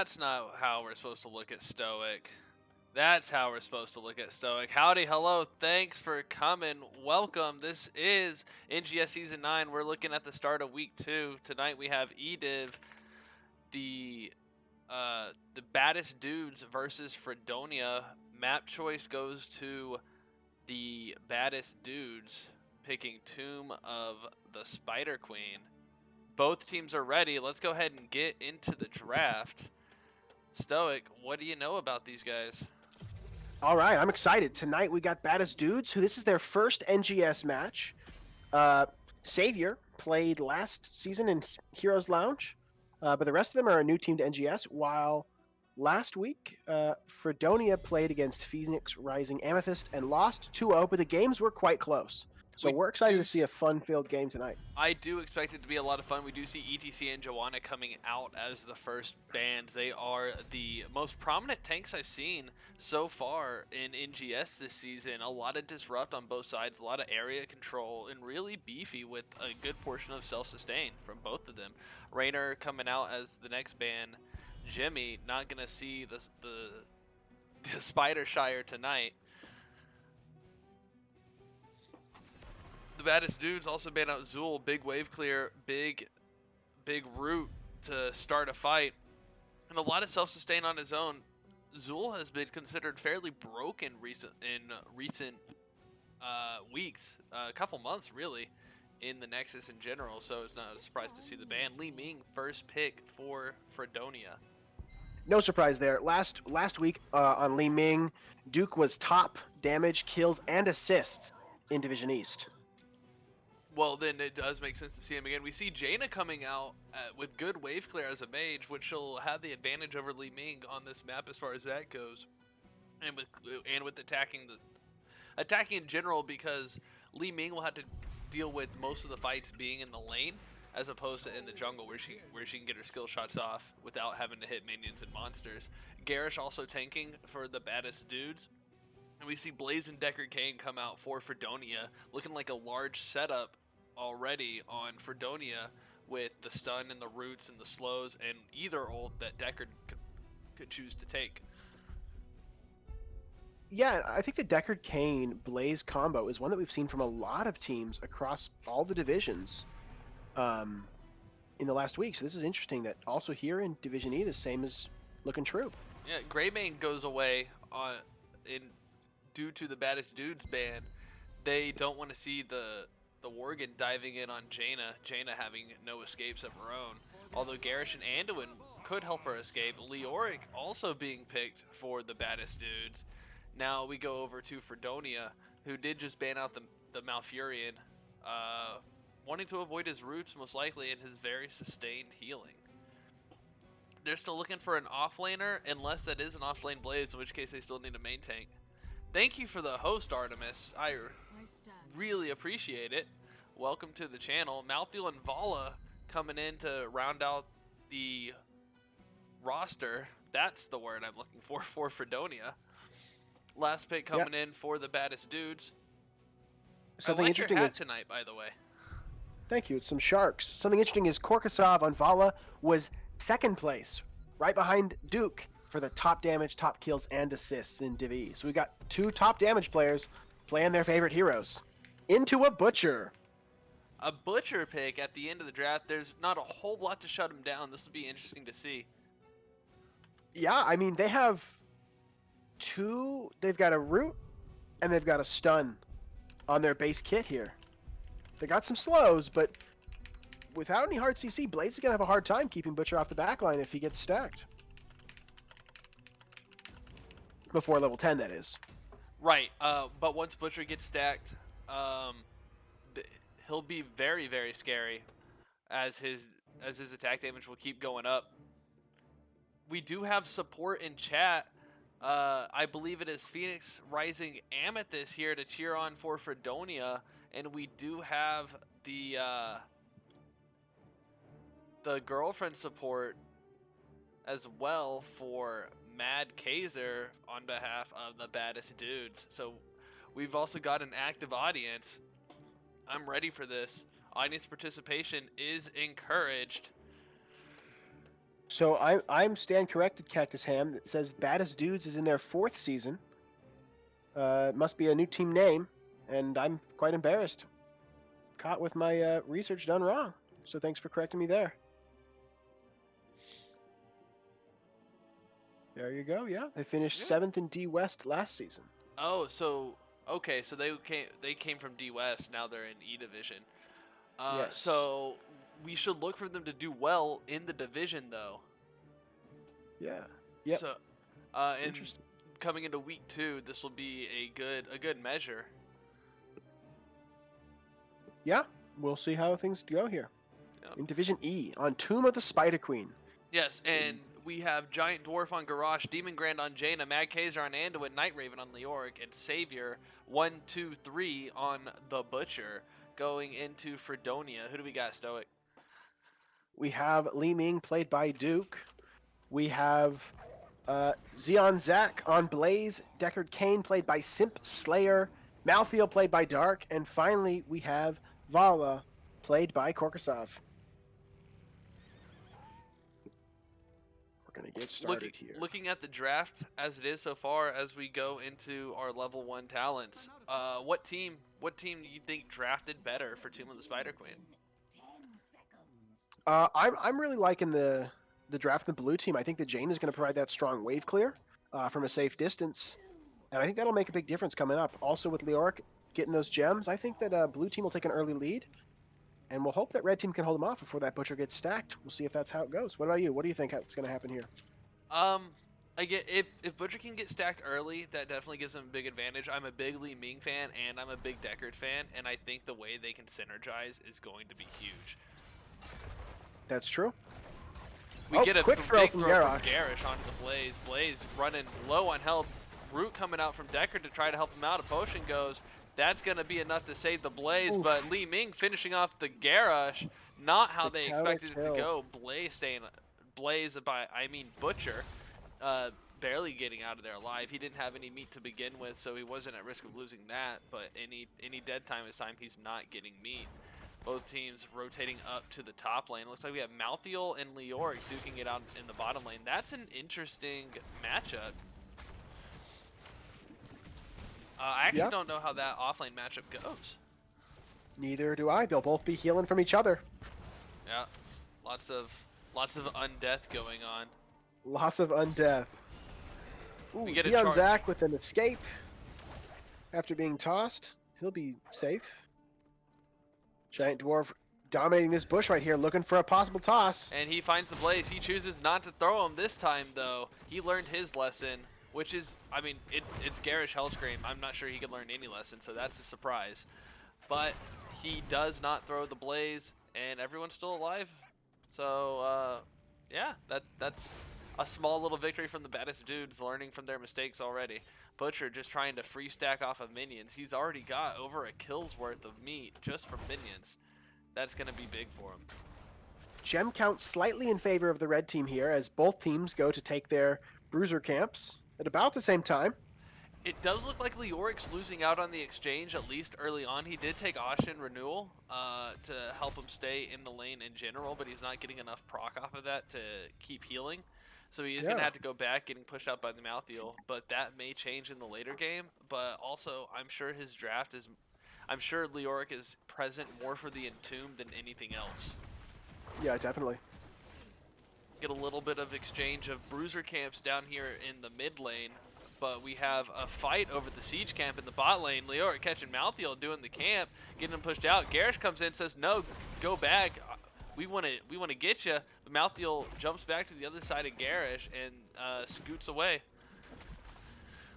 That's not how we're supposed to look at Stoic. That's how we're supposed to look at Stoic. Howdy, hello, thanks for coming. Welcome. This is NGS Season 9. We're looking at the start of Week 2. Tonight we have EDiv, the Baddest Dudes versus Freedonia. Map choice goes to the Baddest Dudes, picking Tomb of the Spider Queen. Both teams are ready. Let's go ahead and get into the draft. Stoic, what do you know about these guys? All right, I'm excited. Tonight we got Baddest Dudes, who this is their first NGS match. Savior played last season in Heroes Lounge, but the rest of them are a new team to NGS, while last week Freedonia played against Phoenix Rising Amethyst and lost 2-0, but the games were quite close. So we're excited to see a fun-filled game tonight. I do expect it to be a lot of fun. We do see ETC and Joanna coming out as the first bands. They are the most prominent tanks I've seen so far in NGS this season. A lot of disrupt on both sides, a lot of area control, and really beefy with a good portion of self-sustain from both of them. Raynor coming out as the next band. Jimmy not going to see the Spider Shire tonight. The Baddest Dudes also ban out Zool, big wave clear, big root to start a fight, and a lot of self-sustain on his own. Zool has been considered fairly broken in recent weeks, a couple months really, in the Nexus in general, so it's not a surprise to see the ban. Li Ming, first pick for Freedonia. No surprise there. Last week on Li Ming, Duke was top damage, kills, and assists in Division East. Well, then it does make sense to see him again. We see Jaina coming out with good wave clear as a mage, which will have the advantage over Li Ming on this map as far as that goes, and with attacking in general, because Li Ming will have to deal with most of the fights being in the lane as opposed to in the jungle, where she can get her skill shots off without having to hit minions and monsters. Garish also tanking for the Baddest Dudes. And we see Blaze and Deckard Cain come out for Freedonia, looking like a large setup already on Freedonia with the stun and the roots and the slows and either ult that Deckard could choose to take. Yeah, I think the Deckard Cain Blaze combo is one that we've seen from a lot of teams across all the divisions in the last week. So this is interesting that also here in Division E, the same is looking true. Yeah, Greymane goes away due to the Baddest Dudes ban. They don't want to see the Worgen diving in on Jaina having no escapes of her own. Although Garish and Anduin could help her escape. Leoric also being picked for the Baddest Dudes. Now we go over to Freedonia, who did just ban out the Malfurion, wanting to avoid his roots most likely and his very sustained healing. They're still looking for an offlaner, unless that is an offlane Blaze, in which case they still need a main tank. Thank you for the host, Artemis. I really appreciate it. Welcome to the channel. Malthiel and Vala coming in to round out the roster. That's the word I'm looking for Freedonia. Last pick coming in for the Baddest Dudes. Something I like interesting your hat tonight, by the way. Thank you. It's some sharks. Something interesting is Korkasov on Vala was second place, right behind Duke for the top damage, top kills, and assists in Div E. So we got two top damage players playing their favorite heroes. Into a Butcher. A Butcher pick at the end of the draft. There's not a whole lot to shut him down. This will be interesting to see. Yeah, I mean, they have two. They've got a root and they've got a stun on their base kit here. They got some slows, but without any hard CC, Blaze is going to have a hard time keeping Butcher off the backline if he gets stacked. Before level 10, that is. Right, but once Butcher gets stacked, he'll be very, very scary as his attack damage will keep going up. We do have support in chat. I believe it is Phoenix Rising Amethyst here to cheer on for Freedonia, and we do have the girlfriend support as well for Mad Kaiser on behalf of the Baddest Dudes. So we've also got an active audience. I'm ready for this. Audience participation is encouraged. So I'm stand corrected, Cactus Ham. That says Baddest Dudes is in their 4th season. It must be a new team name, and I'm quite embarrassed. Caught with my research done wrong. So thanks for correcting me there. There you go. Yeah, they finished 7th in D West last season. Oh, so okay, so they came from D West. Now they're in E Division. Yes. So we should look for them to do well in the division, though. Yeah. Yep. So, and Interesting. coming into week 2, this will be a good measure. Yeah, we'll see how things go here. Yep. In Division E, on Tomb of the Spider Queen. Yes, and we have Giant Dwarf on Garrosh, Demon Grand on Jaina, Mad Kaiser on Anduin, Night Raven on Leoric, and Savior 1, 2, 3 on the Butcher. Going into Freedonia, who do we got, Stoic? We have Li Ming, played by Duke. We have Xeon Zack on Blaze, Deckard Cain, played by Simp Slayer, Malthael, played by Dark, and finally we have Vala, played by Korkasov. We're going to get started here. Looking at the draft as it is so far, as we go into our level 1 talents, what team do you think drafted better for Tomb of the Spider Queen? I'm really liking the draft in the blue team. I think that Jane is going to provide that strong wave clear from a safe distance, and I think that'll make a big difference coming up. Also with Leoric getting those gems, I think that blue team will take an early lead, and we'll hope that red team can hold them off before that Butcher gets stacked. We'll see if that's how it goes. What about you? What do you think is going to happen here? I get if Butcher can get stacked early, that definitely gives him a big advantage. I'm a big Li Ming fan, and I'm a big Deckard fan, and I think the way they can synergize is going to be huge. That's true. We get a quick throw big from throw Garrosh. from Garish onto the Blaze. Blaze running low on health. Root coming out from Deckard to try to help him out. A potion goes. That's going to be enough to save the Blaze, Oof. but Li Ming finishing off the Garrosh. Not how they counter expected it to kill. go. Butcher, barely getting out of there alive. He didn't have any meat to begin with, so he wasn't at risk of losing that, but any dead time is time he's not getting meat. Both teams rotating up to the top lane. Looks like we have Malthael and Leoric duking it out in the bottom lane. That's an interesting matchup. I actually don't know how that offlane matchup goes. Neither do I. They'll both be healing from each other. Yeah, lots of undeath going on. Lots of undeath. Ooh, We get a Xeon charge. Zack with an escape after being tossed. He'll be safe. Giant Dwarf dominating this bush right here, looking for a possible toss. And he finds the Blaze. He chooses not to throw him this time, though. He learned his lesson, which is, I mean, it's Garish Hellscream. I'm not sure he could learn any lesson, so that's a surprise. But he does not throw the Blaze, and everyone's still alive. So, yeah, that's a small little victory from the Baddest Dudes, learning from their mistakes already. Butcher just trying to free stack off of minions. He's already got over a kill's worth of meat just from minions. That's going to be big for him. Gem count slightly in favor of the red team here as both teams go to take their bruiser camps at about the same time. It does look like Leoric's losing out on the exchange, at least early on. He did take Ashen Renewal to help him stay in the lane in general, but he's not getting enough proc off of that to keep healing. So he is going to have to go back, getting pushed out by the Malthael, but that may change in the later game. But also, I'm sure his draft is... I'm sure Leoric is present more for the Entomb than anything else. Yeah, definitely. Get a little bit of exchange of bruiser camps down here in the mid lane, but we have a fight over the siege camp in the bot lane. Leoric catching Malthael doing the camp, getting him pushed out. Garish comes in, says, no, go back. We want to get you. But Malthael jumps back to the other side of Garish and scoots away.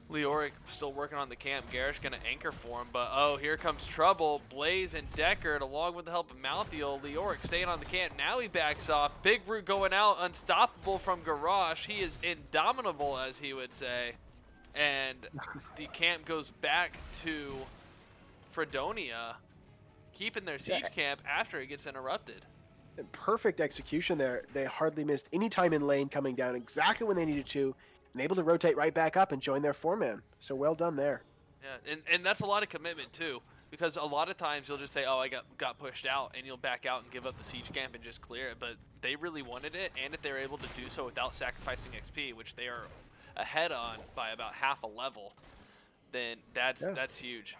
Leoric still working on the camp. Garish going to anchor for him, but oh, here comes trouble. Blaze and Deckard, along with the help of Malthael. Leoric staying on the camp. Now he backs off. Big Root going out, unstoppable from Garrosh. He is indomitable, as he would say. And the camp goes back to Freedonia, keeping their siege camp after it gets interrupted. And perfect execution there. They hardly missed any time in lane, coming down exactly when they needed to, and able to rotate right back up and join their 4-man. So well done there. Yeah, and that's a lot of commitment too, Because a lot of times you'll just say, oh, I got pushed out, and you'll back out and give up the siege camp and just clear it. But they really wanted it, and if they were able to do so without sacrificing XP, which they are ahead on by about half a level, then that's huge.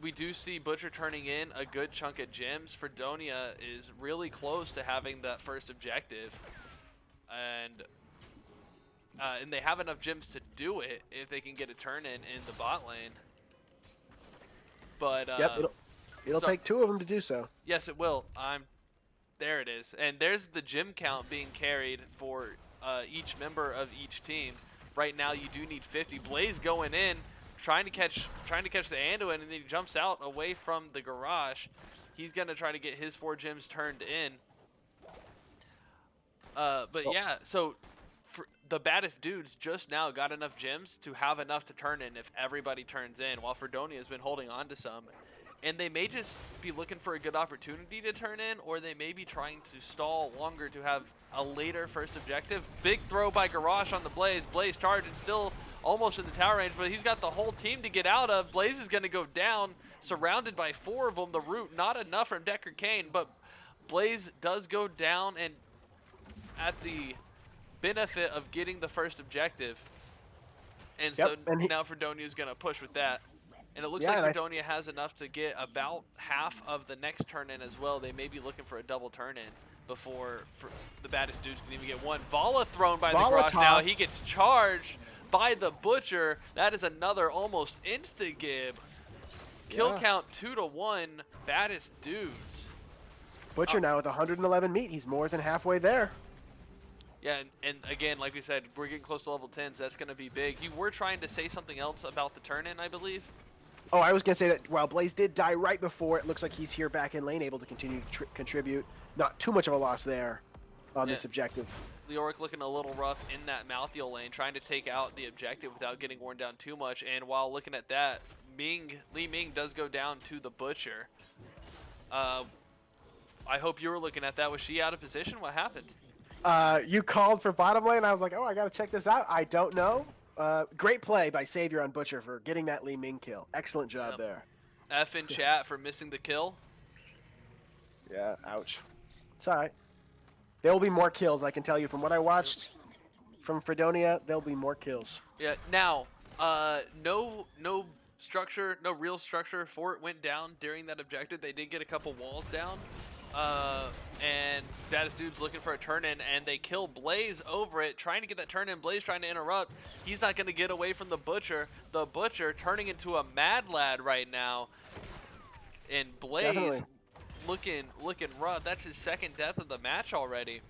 We do see Butcher turning in a good chunk of gems. Freedonia is really close to having that first objective, and they have enough gems to do it if they can get a turn in the bot lane. But yep, it'll take 2 of them to do so. Yes, it will. There it is, and there's the gem count being carried for each member of each team. Right now, you do need 50. Blaze going in, trying to catch the Anduin, and then he jumps out away from the garage. He's gonna try to get his 4 gems turned in. But yeah, so the Baddest Dudes just now got enough gems to have enough to turn in if everybody turns in, while Freedonia has been holding on to some. And they may just be looking for a good opportunity to turn in, or they may be trying to stall longer to have a later first objective. Big throw by Garrosh on the Blaze. Blaze charging, still almost in the tower range, but he's got the whole team to get out of. Blaze is going to go down, surrounded by 4 of them. The root, not enough from Decker Kane, but Blaze does go down, and at the benefit of getting the first objective. And so now Freedonia is going to push with that. And it looks like Freedonia has enough to get about half of the next turn in as well. They may be looking for a double turn in before the Baddest Dudes can even get one. Vala thrown by the Garrosh now. He gets charged by the Butcher. That is another almost insta-gib. Kill count 2-1, Baddest Dudes. Butcher now with 111 meat. He's more than halfway there. Yeah, and again, like we said, we're getting close to level 10, so that's going to be big. You were trying to say something else about the turn-in, I believe? Oh, I was going to say that while Blaze did die right before, it looks like he's here back in lane, able to continue to contribute. Not too much of a loss there on this objective. Leoric looking a little rough in that Malthiel lane, trying to take out the objective without getting worn down too much. And while looking at that, Li Ming does go down to the Butcher. I hope you were looking at that. Was she out of position? What happened? You called for bottom lane. I was like, oh, I got to check this out. I don't know. Great play by Savior on Butcher for getting that Li Ming kill. Excellent job there. F in chat for missing the kill. Yeah, ouch. It's all right. There will be more kills, I can tell you. From what I watched from Freedonia, there'll be more kills. Yeah, now, no structure, no real structure fort went down during that objective. They did get a couple walls down. And Baddest Dude's looking for a turn-in, and they kill Blaze over it, trying to get that turn-in. Blaze trying to interrupt. He's not going to get away from the Butcher. The Butcher turning into a mad lad right now. And Blaze looking rough. That's his 2nd death of the match already.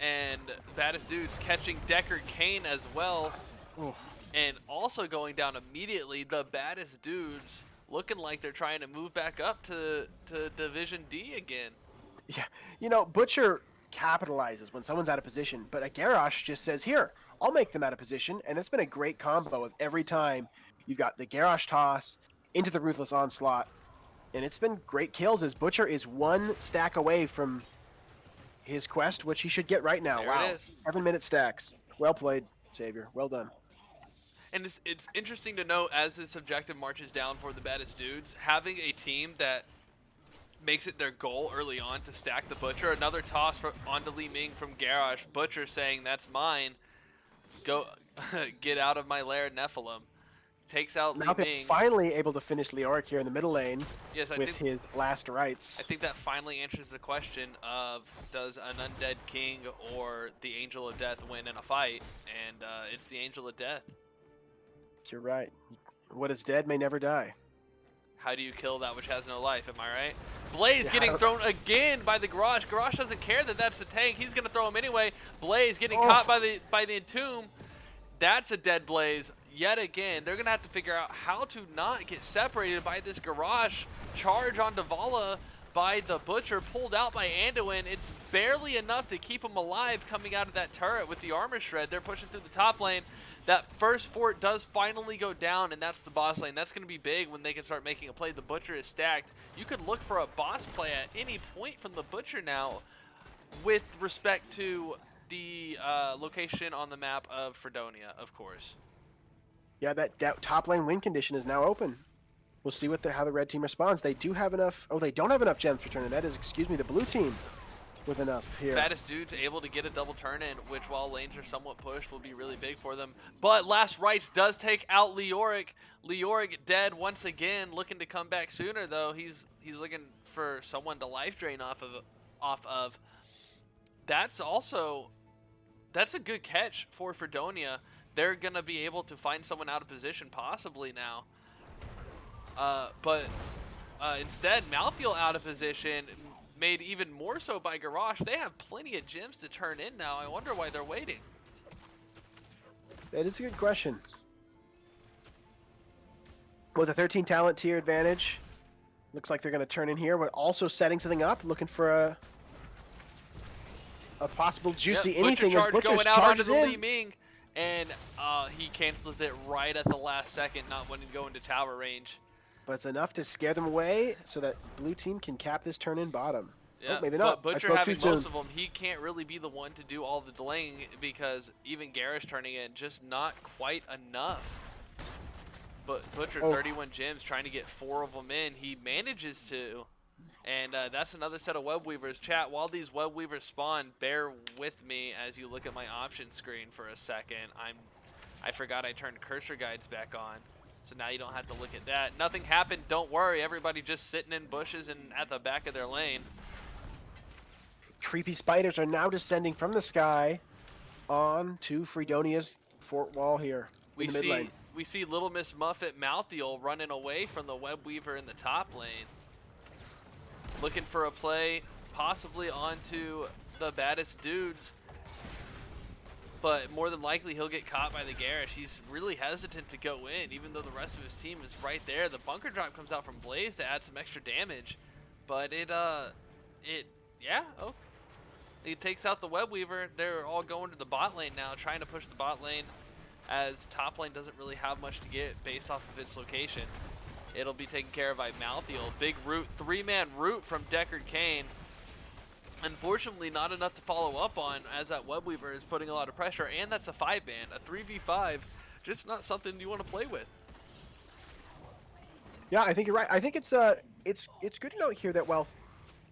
And Baddest Dude's catching Decker Kane as well. Ooh. And also going down immediately, the Baddest Dudes looking like they're trying to move back up to Division D again. Yeah, you know, Butcher capitalizes when someone's out of position, but a Garrosh just says, here, I'll make them out of position, and it's been a great combo of every time you've got the Garrosh toss into the Ruthless Onslaught, and it's been great kills as Butcher is 1 stack away from his quest, which he should get right now. There it is. 7-minute stacks. Well played, Savior. Well done. And it's interesting to note, as this objective marches down for the Baddest Dudes, having a team that makes it their goal early on to stack the Butcher. Another toss onto Li Ming from Garrosh. Butcher saying, that's mine. Go get out of my lair, Nephilim. Takes out Li Ming. Finally able to finish Leoric here in the middle lane with his last rites. I think that finally answers the question of, does an Undead King or the Angel of Death win in a fight? And it's the Angel of Death. You're right. What is dead may never die. How do you kill that which has no life? Am I right? Blaze getting thrown again by the Garrosh. Garrosh doesn't care that that's the tank. He's going to throw him anyway. Blaze getting caught by the Entomb. That's a dead Blaze yet again. They're going to have to figure out how to not get separated by this Garrosh. Charge onto Vala by the Butcher, pulled out by Anduin. It's barely enough to keep him alive coming out of that turret with the armor shred. They're pushing through the top lane. That first fort does finally go down, and that's the boss lane. That's going to be big when they can start making a play. The Butcher is stacked. You could look for a boss play at any point from the Butcher now with respect to the location on the map of Freedonia, of course. Yeah, that top lane win condition is now open. We'll see how the red team responds. They do have enough. Oh, they don't have enough gems for turn-in. That is, excuse me, the blue team with enough here. Baddest Dudes able to get a double turn-in, which while lanes are somewhat pushed will be really big for them. But Last Rites does take out Leoric. Leoric dead once again, looking to come back sooner though. He's looking for someone to life drain off of. That's a good catch for Freedonia. They're gonna be able to find someone out of position possibly now. But instead, Malthiel out of position, made even more so by Garrosh. They have plenty of gems to turn in now. I wonder why they're waiting. That is a good question. With a 13 talent tier advantage, looks like they're going to turn in here, but also setting something up, looking for a possible juicy anything as Butcher going out onto charges the in. Li Ming, and he cancels it right at the last second, not wanting to go into tower range. But it's enough to scare them away so that blue team can cap this turn in bottom. Yeah, oh, maybe not. But Butcher having most of them, he can't really be the one to do all the delaying because even Garish turning in, just not quite enough. But Butcher, 31 gems, trying to get 4 of them in. He manages to. And that's another set of web weavers. Chat, while these web weavers spawn, bear with me as you look at my option screen for a second. I forgot I turned cursor guides back on. So now you don't have to look at that. Nothing happened, don't worry. Everybody just sitting in bushes and at the back of their lane. Creepy spiders are now descending from the sky onto Freedonia's fort wall here in the mid lane. We see Little Miss Muffet Malthiel running away from the web weaver in the top lane. Looking for a play, possibly onto the Baddest Dudes. But more than likely, he'll get caught by the Garish. He's really hesitant to go in, even though the rest of his team is right there. The bunker drop comes out from Blaze to add some extra damage. But it takes out the web weaver. They're all going to the bot lane now, trying to push the bot lane, as top lane doesn't really have much to get based off of its location. It'll be taken care of by Malthiel. Big root, 3-man root from Deckard Cain. Unfortunately, not enough to follow up on, as that web weaver is putting a lot of pressure, and that's a 5-man, a 3v5, just not something you want to play with. Yeah, I think you're right. I think it's good to note here that while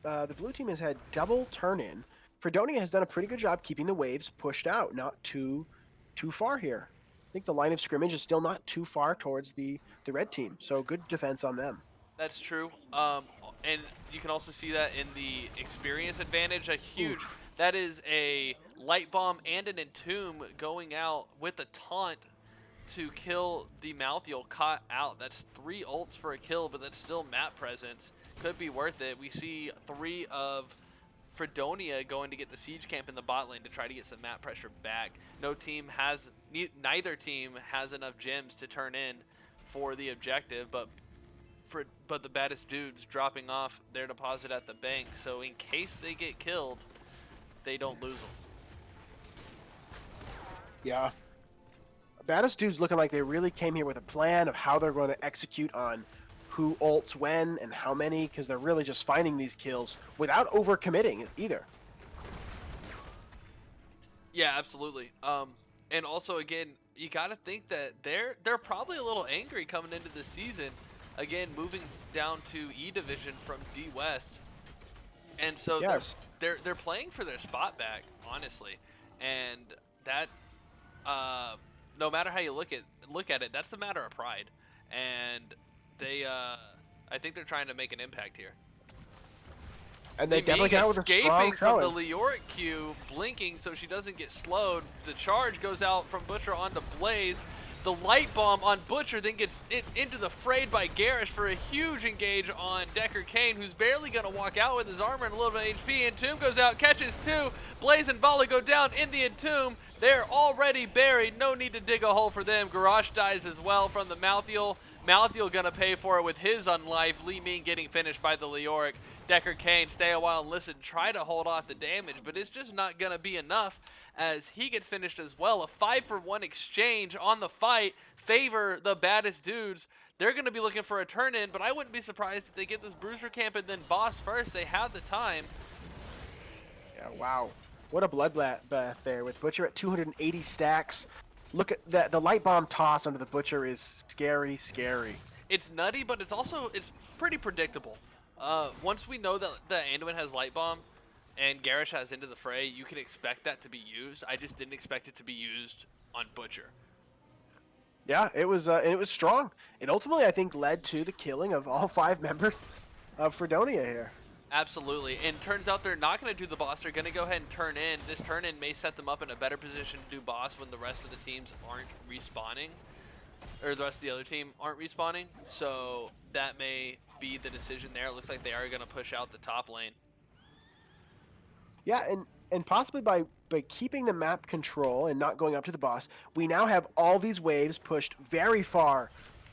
the blue team has had double turn-in, Freedonia has done a pretty good job keeping the waves pushed out, not too far here. I think the line of scrimmage is still not too far towards the red team, so good defense on them. That's true. And you can also see that in the experience advantage, a huge. Oof. That is a light bomb and an entomb going out with a taunt to kill the Malthiel caught out. That's 3 ults for a kill, but that's still map presence. Could be worth it. We see 3 of Freedonia going to get the siege camp in the bot lane to try to get some map pressure back. Neither team has enough gems to turn in for the objective, but the Baddest Dudes dropping off their deposit at the bank, so in case they get killed, they don't lose them. Yeah. Baddest Dudes looking like they really came here with a plan of how they're going to execute on who ults when and how many, because they're really just finding these kills without overcommitting either. Yeah, absolutely. And also, again, you got to think that they're probably a little angry coming into this season. Again, moving down to E Division from D West, and so yes. they're playing for their spot back, honestly, and that no matter how you look at it, that's a matter of pride, and I think they're trying to make an impact here. And they definitely got with a strong from the Leoric Q, blinking so she doesn't get slowed. The charge goes out from Butcher onto Blaze. The light bomb on Butcher then gets into the frayed by Garish for a huge engage on Deckard Cain, who's barely going to walk out with his armor and a little bit of HP. Entomb goes out, catches 2. Blaze and Volley go down in the Entomb. They're already buried. No need to dig a hole for them. Garrosh dies as well from the Malthiel. Malthiel going to pay for it with his unlife. Li Ming getting finished by the Leoric. Deckard Cain, stay a while and listen. Try to hold off the damage, but it's just not going to be enough as he gets finished as well. A 5-for-1 exchange on the fight. Favor the Baddest Dudes. They're going to be looking for a turn-in, but I wouldn't be surprised if they get this Bruiser camp and then boss first. They have the time. Yeah, wow. What a bloodbath there with Butcher at 280 stacks. Look at that. The light bomb toss under the Butcher is scary, scary. It's nutty, but it's pretty predictable. Once we know that Anduin has Light Bomb and Garish has Into the Fray, you can expect that to be used. I just didn't expect it to be used on Butcher. Yeah, it was strong. It ultimately, I think, led to the killing of all 5 members of Freedonia here. Absolutely, and turns out they're not going to do the boss. They're going to go ahead and turn in. This turn in may set them up in a better position to do boss when the rest of the teams aren't respawning, or the rest of the other team aren't respawning. So that may be the decision there. It looks like they are going to push out the top lane. Yeah, and possibly by keeping the map control and not going up to the boss, we now have all these waves pushed very far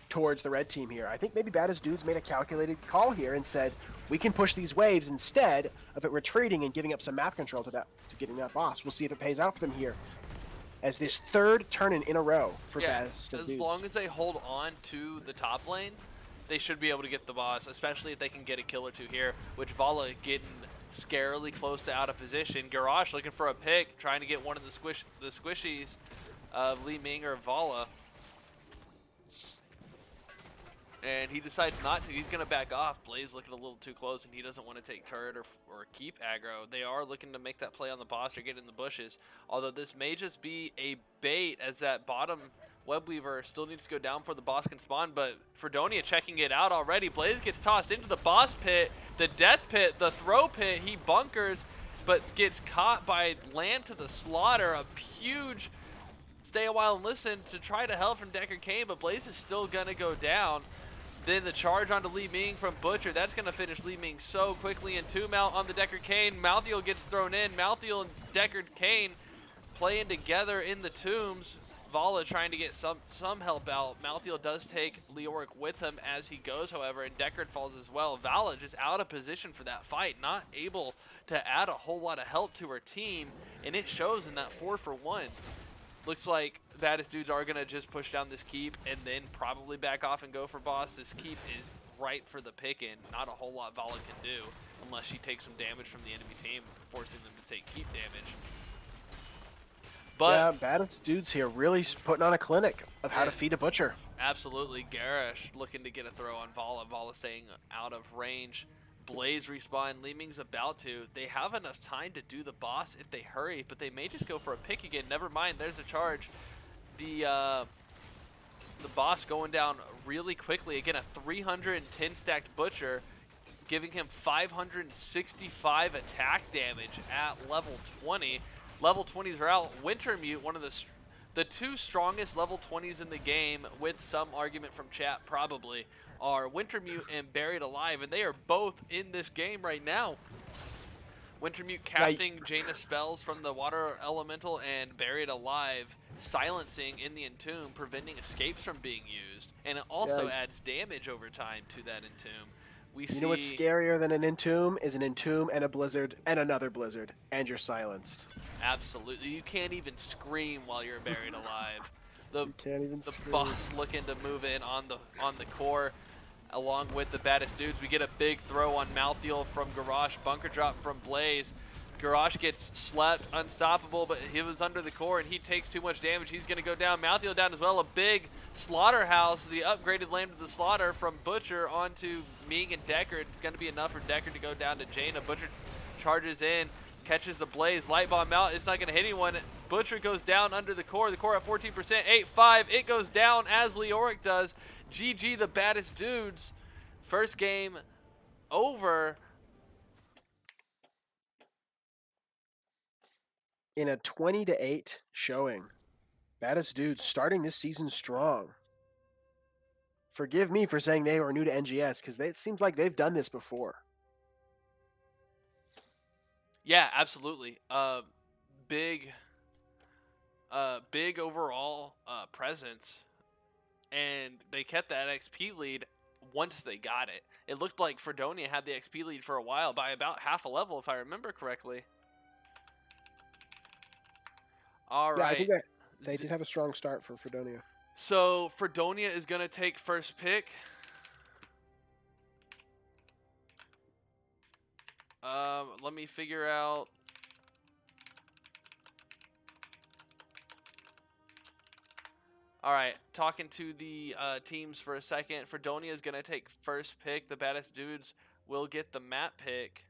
towards the red team here. I think maybe Baddest Dudez made a calculated call here and said, we can push these waves instead of it retreating and giving up some map control to getting that boss. We'll see if it pays out for them here. As this 3rd turn in a row for Baddest Dudez. As long as they hold on to the top lane, they should be able to get the boss, especially if they can get a kill or 2 here, which Vala getting scarily close to out of position. Garrosh looking for a pick, trying to get one of the squishies of Li Ming or Vala. And he decides not to. He's going to back off. Blaze looking a little too close, and he doesn't want to take turret or keep aggro. They are looking to make that play on the boss or get in the bushes. Although this may just be a bait, as that bottom Webweaver still needs to go down before the boss can spawn. But Freedonia checking it out already. Blaze gets tossed into the boss pit, the death pit, the throw pit. He bunkers, but gets caught by Land to the Slaughter. A huge stay a while and listen to try to help from Deckard Cain, but Blaze is still going to go down. Then the charge onto Li Ming from Butcher. That's going to finish Li Ming so quickly. And 2-mount on the Deckard Cain. Malthael gets thrown in. Malthael and Deckard Cain playing together in the tombs. Vala trying to get some help out. Malthael does take Leoric with him as he goes, however, and Deckard falls as well. Vala just out of position for that fight, not able to add a whole lot of help to her team, and it shows in that 4-for-1. Looks like Baddest Dudez are going to just push down this keep and then probably back off and go for boss. This keep is ripe for the picking. Not a whole lot Vala can do unless she takes some damage from the enemy team, forcing them to take keep damage. But yeah, Baddest Dudez here really putting on a clinic of how to feed a Butcher. Absolutely. Garish looking to get a throw on Vala. Vala staying out of range. Blaze respawn. Li Ming's about to. They have enough time to do the boss if they hurry, but they may just go for a pick again. Never mind. There's a charge. The boss going down really quickly. Again, a 310 stacked Butcher, giving him 565 attack damage at level 20. Level 20s are out. Wintermute, one of the 2 strongest level 20s in the game, with some argument from chat probably, are Wintermute and Buried Alive, and they are both in this game right now. Wintermute casting Jaina spells from the water elemental, and Buried Alive silencing in the entomb, preventing escapes from being used, and it also adds damage over time to that entomb. You know what's scarier than an entomb is an entomb and a blizzard and another blizzard, and you're silenced. Absolutely, you can't even scream while you're Buried Alive. The scream. boss looking to move in on the core, along with the Baddest Dudez. We get a big throw on Malthael from Garrosh, bunker drop from Blaze. Garrosh gets slept, unstoppable, but he was under the core and he takes too much damage. He's going to go down. Malthael down as well. A big slaughterhouse, the upgraded Lamb to the Slaughter from Butcher onto Ming and Deckard. It's going to be enough for Deckard to go down to Jaina. Butcher charges in, catches the Blaze, light bomb out. It's not going to hit anyone. Butcher goes down under the core at 14%, 8-5. It goes down as Leoric does. GG the Baddest Dudez. First game over. In a 20-8 showing. Baddest Dudez starting this season strong. Forgive me for saying they were new to NGS, because it seems like they've done this before. Yeah, absolutely. Big overall presence, and they kept that XP lead once they got it. It looked like Freedonia had the XP lead for a while by about half a level, if I remember correctly. All right. I think they did have a strong start for Freedonia. So Freedonia is going to take first pick. Let me figure out. All right, talking to the teams for a second. Freedonia is going to take first pick. The Baddest Dudes will get the map pick.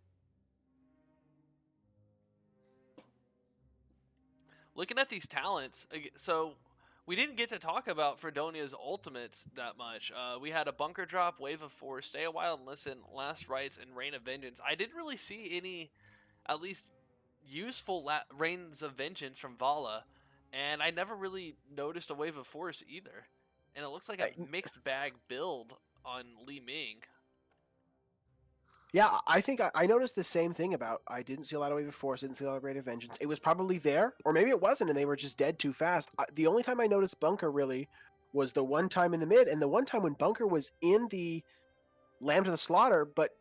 Looking at these talents, so we didn't get to talk about Freedonia's ultimates that much. We had a Bunker Drop, Wave of Force, Stay a While and Listen, Last Rites, and Reign of Vengeance. I didn't really see any, at least, useful Reigns of Vengeance from Vala, and I never really noticed a Wave of Force either. And it looks like a mixed bag build on Li Ming. Yeah, I think I noticed the same thing about I didn't see a lot of Wave of Force, didn't see a lot of Rate of Vengeance. It was probably there, or maybe it wasn't, and they were just dead too fast. The only time I noticed Bunker really was the one time in the mid, and the one time when Bunker was in the Lamb to the Slaughter, but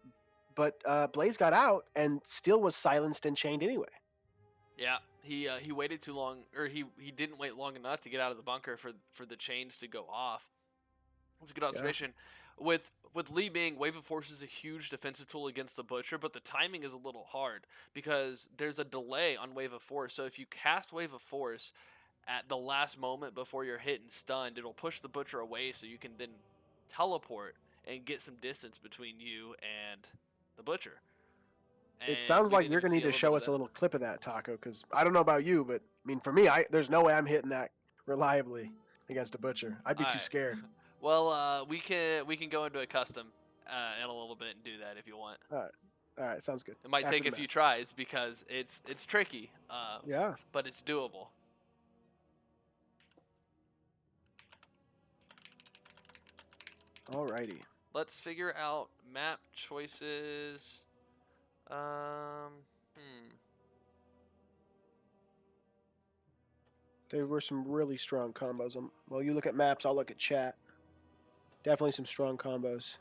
Blaze got out and still was silenced and chained anyway. Yeah, he waited too long, or he didn't wait long enough to get out of the bunker for the chains to go off. That's a good observation. Yeah. With Li Ming, Wave of Force is a huge defensive tool against the Butcher, but the timing is a little hard because there's a delay on Wave of Force. So if you cast Wave of Force at the last moment before you're hit and stunned, it'll push the Butcher away so you can then teleport and get some distance between you and the Butcher. And it sounds like you're going to need to show us a little clip of that, Taco, because I don't know about you, but I mean, for me, there's no way I'm hitting that reliably against a Butcher. I'd be too scared. Well, we can go into a custom in a little bit and do that if you want. All right, sounds good. It might take a few tries because it's tricky. Yeah, but it's doable. Alrighty. Let's figure out map choices. There were some really strong combos. Well, you look at maps, I'll look at chat. Definitely some strong combos.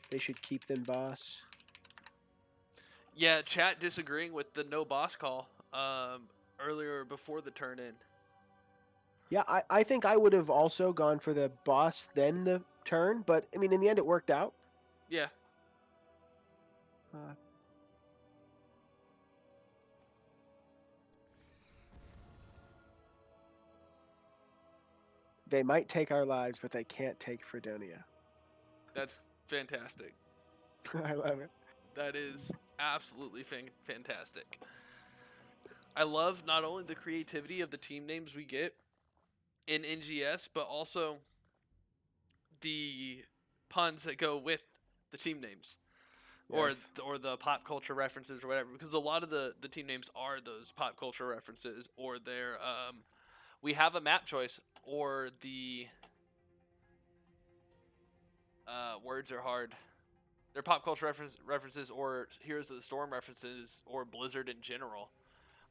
They should keep them boss. Yeah, chat disagreeing with the no boss call earlier before the turn in. Yeah, I think I would have also gone for the boss then the turn, but I mean, in the end, it worked out. Yeah. They might take our lives, but they can't take Freedonia. That's fantastic. I love it. That is absolutely fantastic. I love not only the creativity of the team names we get in NGS, but also the puns that go with the team names. Yes. Or the pop culture references or whatever, because a lot of the team names are those pop culture references, or they're we have a map choice, or the words are hard. They're pop culture references, or Heroes of the Storm references, or Blizzard in general.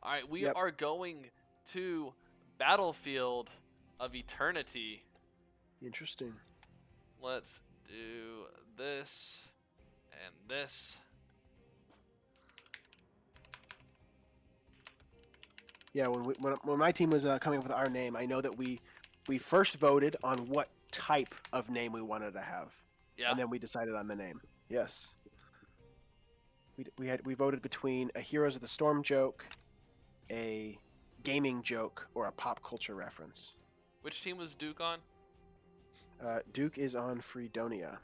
All right, we are going to Battlefield of Eternity. Interesting. Let's do this and this. Yeah, when my team was coming up with our name, I know that we first voted on what type of name we wanted to have. Yeah. And then we decided on the name. Yes. We voted between a Heroes of the Storm joke, a gaming joke, or a pop culture reference. Which team was Duke on? Duke is on Freedonia.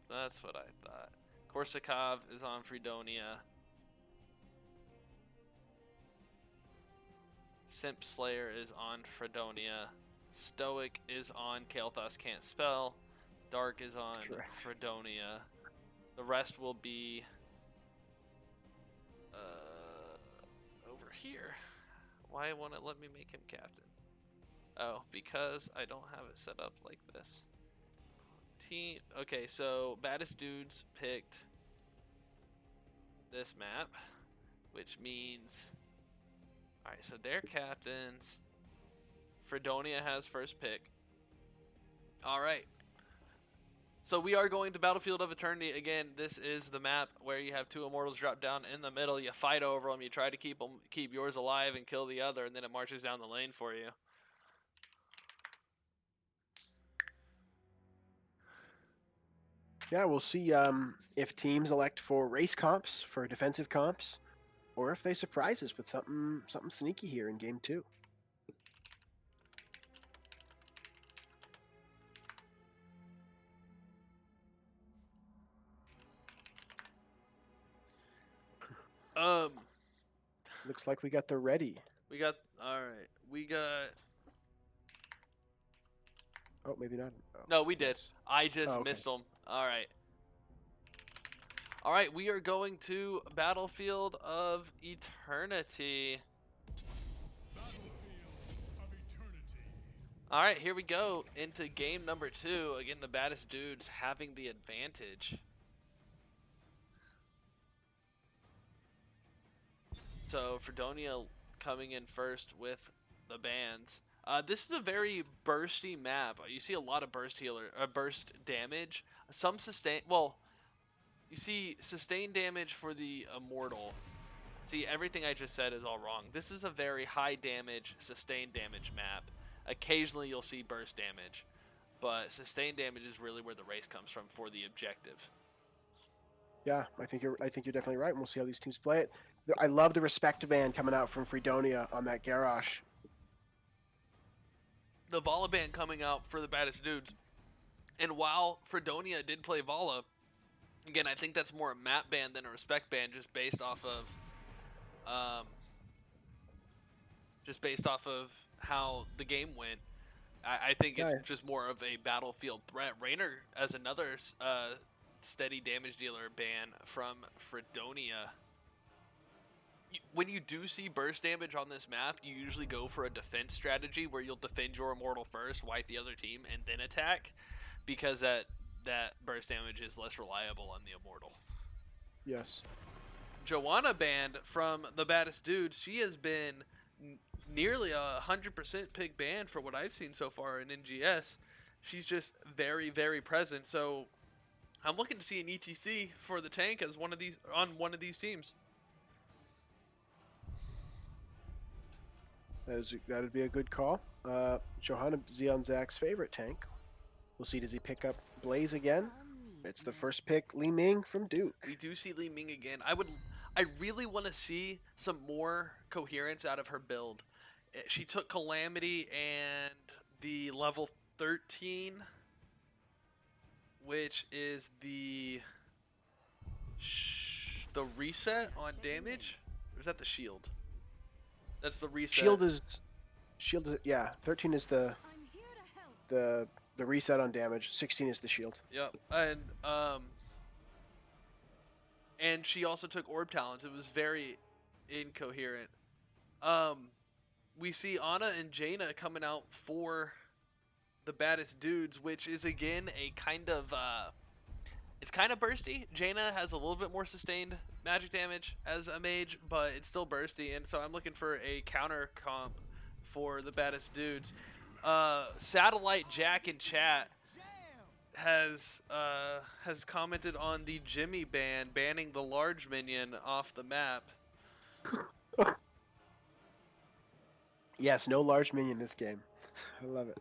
That's what I thought. Korsakov is on Freedonia. Simp Slayer is on Freedonia. Stoic is on Kael'thas Can't Spell. Dark is on Freedonia. The rest will be over here. Why won't it let me make him captain? Oh, because I don't have it set up like this. Team. Okay, so Baddest Dudes picked this map, which means, all right, so they're captains. Freedonia has first pick. All right. So we are going to Battlefield of Eternity. Again, this is the map where you have two immortals drop down in the middle. You fight over them. You try to keep yours alive and kill the other, and then it marches down the lane for you. Yeah, we'll see if teams elect for race comps, for defensive comps, or if they surprise us with something sneaky here in game 2. Um, Looks like we got the ready. we got all right. We got Oh, maybe not. Oh, no, we did. I just Oh, okay. missed them. All right. All right, we are going to Battlefield of Eternity. All right, here we go into game number 2. Again, the baddest dudes having the advantage. So Freedonia coming in first with the bands. This is a very bursty map. You see a lot of burst damage. Some sustain. Well, you see sustained damage for the immortal. See, everything I just said is all wrong. This is a very high damage, sustained damage map. Occasionally you'll see burst damage, but sustained damage is really where the race comes from for the objective. Yeah, I think you're definitely right. And we'll see how these teams play it. I love the respect band coming out from Freedonia on that garage. The Vala band coming out for the baddest dudes. And while Freedonia did play Vala, again, I think that's more a map band than a respect band, just based off of how the game went. I think it's just more of a battlefield threat. Raynor as another steady damage dealer ban from Freedonia. When you do see burst damage on this map, you usually go for a defense strategy where you'll defend your immortal first, wipe the other team, and then attack, because that burst damage is less reliable on the immortal. Yes. Joanna banned from the baddest dudes. She has been nearly 100% pick banned for what I've seen so far in NGS. She's just very, very present. So I'm looking to see an ETC for the tank as one of these teams. That'd be a good call. Johanna Zionzak's favorite tank. We'll see, does he pick up Blaze again? It's the first pick, Li Ming from Duke. We do see Li Ming again. I really want to see some more coherence out of her build. She took Calamity and the level 13, which is the reset on damage. Or is that the shield? That's the reset. Shield is yeah. 13 is the reset on damage. 16 is the shield. Yep, and she also took Orb Talents. It was very incoherent. We see Ana and Jaina coming out for the baddest dudes, which is again a kind of it's kind of bursty. Jaina has a little bit more sustained magic damage as a mage, but it's still bursty, and so I'm looking for a counter comp for the baddest dudes. Satellite Jack in chat has commented on the Jimmy ban, banning the large minion off the map. Yes, no large minion this game. I love it.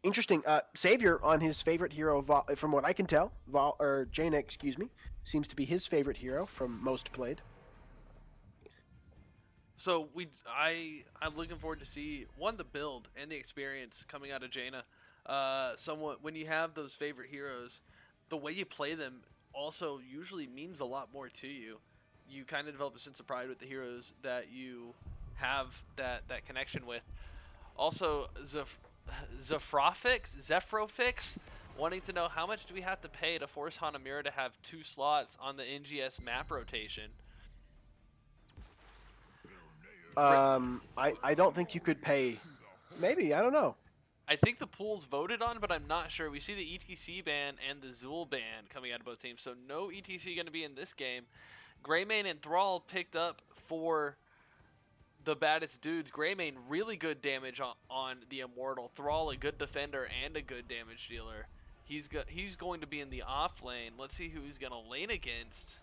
Interesting. Savior on his favorite hero, from what I can tell, Jaina, excuse me, seems to be his favorite hero from most played. So I'm looking forward to see the build and the experience coming out of Jaina. Somewhat when you have those favorite heroes, the way you play them also usually means a lot more to you. You kind of develop a sense of pride with the heroes that you have that connection with. Also, Zephrofix wanting to know how much do we have to pay to force Hanamura to have 2 slots on the NGS map rotation. I don't think you could pay. Maybe, I don't know. I think the pool's voted on, but I'm not sure. We see the ETC ban and the Zul ban coming out of both teams, so no ETC going to be in this game. Greymane and Thrall picked up for the baddest dudes. Greymane, really good damage on the Immortal. Thrall, a good defender and a good damage dealer. He's going to be in the off lane. Let's see who he's going to lane against.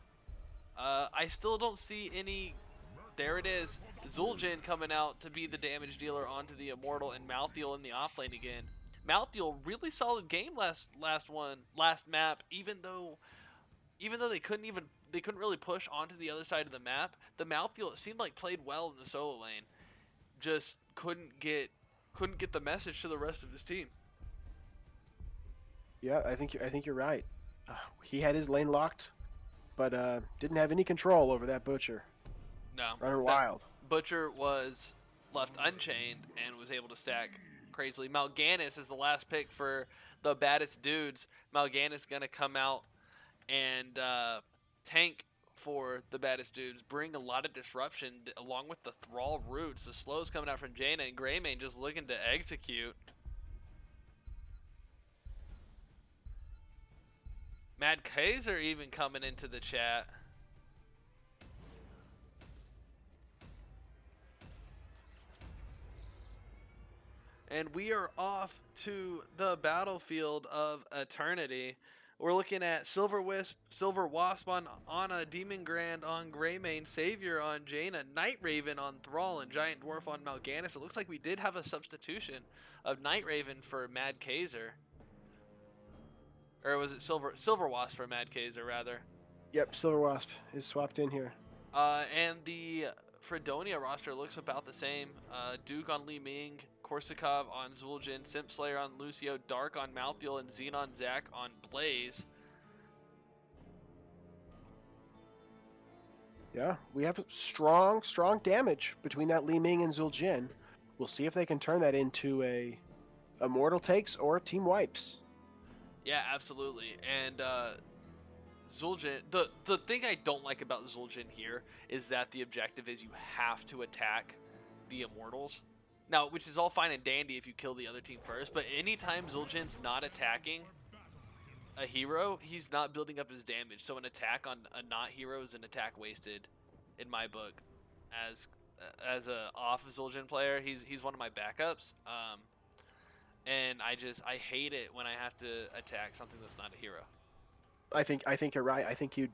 I still don't see any... There it is. Zul'jin coming out to be the damage dealer onto the Immortal, and Malthael in the off lane again. Malthael, really solid game last map, even though they couldn't really push onto the other side of the map. The Malthael, it seemed like, played well in the solo lane. Just couldn't get the message to the rest of his team. Yeah, I think you're right. He had his lane locked, but didn't have any control over that Butcher. No. Running That wild. Butcher was left unchained and was able to stack crazily. Mal'Ganis is the last pick for the Baddest Dudes. Mal'Ganis going to come out and tank for the Baddest Dudes, bring a lot of disruption along with the Thrall roots. The slows coming out from Jaina, and Greymane just looking to execute. Mad Kaiser even coming into the chat. And we are off to the battlefield of eternity. We're looking at Silver Wisp, Silver Wasp on Ana, Demon Grand on Greymane, Savior on Jaina, Night Raven on Thrall, and Giant Dwarf on Mal'Ganis. It looks like we did have a substitution of Night Raven for Mad Kaiser. Or was it Silver Wasp for Mad Kaiser, rather? Yep, Silver Wasp is swapped in here. And the Freedonia roster looks about the same. Duke on Li Ming, Korsakov on Zul'jin, Simp Slayer on Lucio, Dark on Malthael, and Xenon Zac on Blaze. Yeah, we have strong damage between that Li Ming and Zul'jin. We'll see if they can turn that into a Immortal takes or team wipes. Yeah, absolutely. And Zul'jin, the thing I don't like about Zul'jin here is that the objective is you have to attack the Immortals. Now, which is all fine and dandy if you kill the other team first, but anytime Zul'jin's not attacking a hero, he's not building up his damage. So an attack on a not hero is an attack wasted, in my book. As a off Zul'jin player, he's one of my backups. And I hate it when I have to attack something that's not a hero. I think you're right. I think you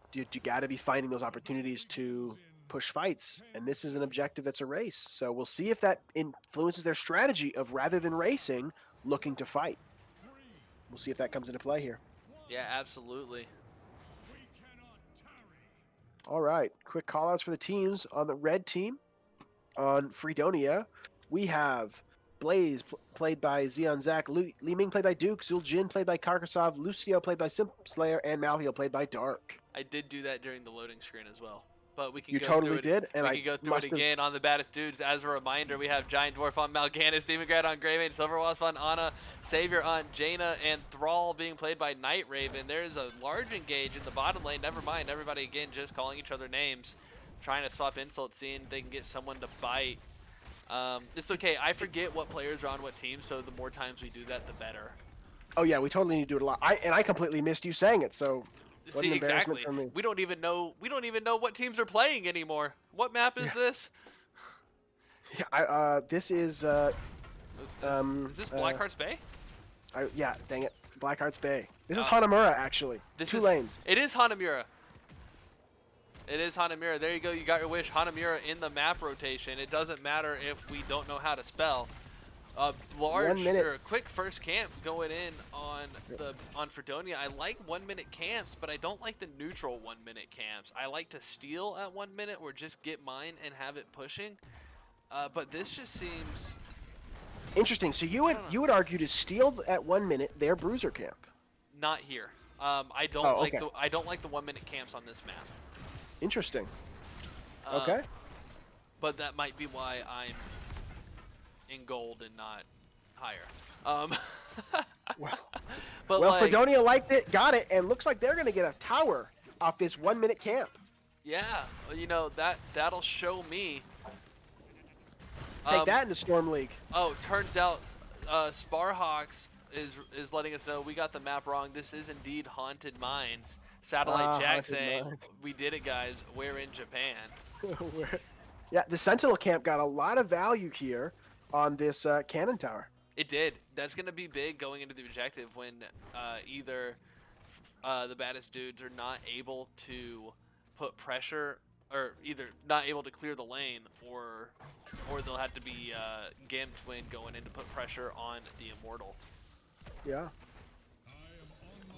got to be finding those opportunities to push fights, and this is an objective that's a race. So we'll see if that influences their strategy of, rather than racing, looking to fight. We'll see if that comes into play here. Yeah, absolutely. All right, quick callouts for the teams. On the red team, on Freedonia, we have Blaze, played by Xenon Zac, Li Ming, played by Duke, Zul'jin, played by Karkasov, Lucio, played by Simp Slayer, and Malthael, played by Dark. I did do that during the loading screen as well. But we can You go totally through it. did, and we can go through it again on the Baddest Dudes. As a reminder, we have Giant Dwarf on Mal'Ganis, Demon Grad on Greymane, Silver Wasp on Ana, Savior on Jaina, and Thrall being played by Night Raven. There's a large engage in the bottom lane. Never mind, everybody again just calling each other names, trying to swap insults, seeing if they can get someone to bite. It's okay. I forget what players are on what team, so the more times we do that, the better. Oh yeah, we totally need to do it a lot. I completely missed you saying it. So what see, an embarrassment exactly. for me. We don't even know what teams are playing anymore. What map is this? Yeah, this is Is this Blackheart's Bay? yeah, dang it, Blackheart's Bay. This is Hanamura actually. Two lanes. It is Hanamura. It is Hanamura. There you go. You got your wish. Hanamura in the map rotation. It doesn't matter if we don't know how to spell. A large or quick first camp going in on Freedonia. I like 1 minute camps, but I don't like the neutral 1 minute camps. I like to steal at 1 minute or just get mine and have it pushing. But this just seems interesting. So you would argue to steal at 1 minute their bruiser camp. Not here. I don't like the 1 minute camps on this map. Interesting. Okay. But that might be why I'm in gold and not higher. Well, like, Freedonia liked it, got it, and looks like they're going to get a tower off this 1 minute camp. Yeah, you know, that'll show me. Take that in the Storm League. Oh, turns out Sparhawks is letting us know we got the map wrong. This is indeed Haunted Mines. Satellite Jack saying, we did it, guys. We're in Japan. Yeah, the Sentinel camp got a lot of value here on this cannon tower. It did. That's going to be big going into the objective when either the Baddest Dudes are not able to put pressure, or either not able to clear the lane, or they'll have to be gimped when going in to put pressure on the Immortal. Yeah.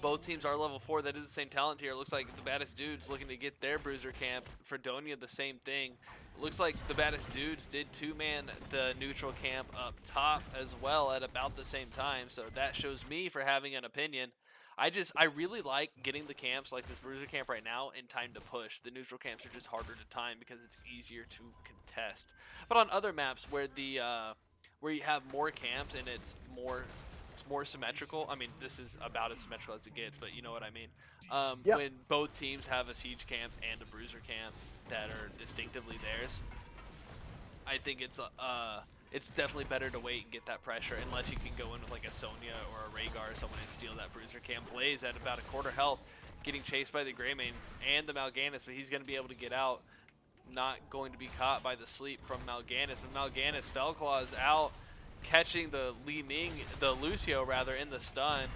Both teams are level 4. That is the same talent tier. It looks like the Baddest Dudes looking to get their bruiser camp. Freedonia, the same thing. It looks like the Baddest Dudes did two-man the neutral camp up top as well at about the same time. So that shows me for having an opinion. I really like getting the camps like this bruiser camp right now in time to push. The neutral camps are just harder to time because it's easier to contest. But on other maps where where you have more camps and it's more symmetrical. I mean, this is about as symmetrical as it gets, but you know what I mean. Yep. When both teams have a siege camp and a bruiser camp that are distinctively theirs, I think it's definitely better to wait and get that pressure unless you can go in with like a Sonya or a Rhaegar or someone and steal that bruiser camp. Blaze at about a quarter health, getting chased by the Greymane and the Mal'Ganis, but he's going to be able to get out. Not going to be caught by the sleep from Mal'Ganis, but Mal'Ganis Fellclaws out, catching the Lucio rather in the stun.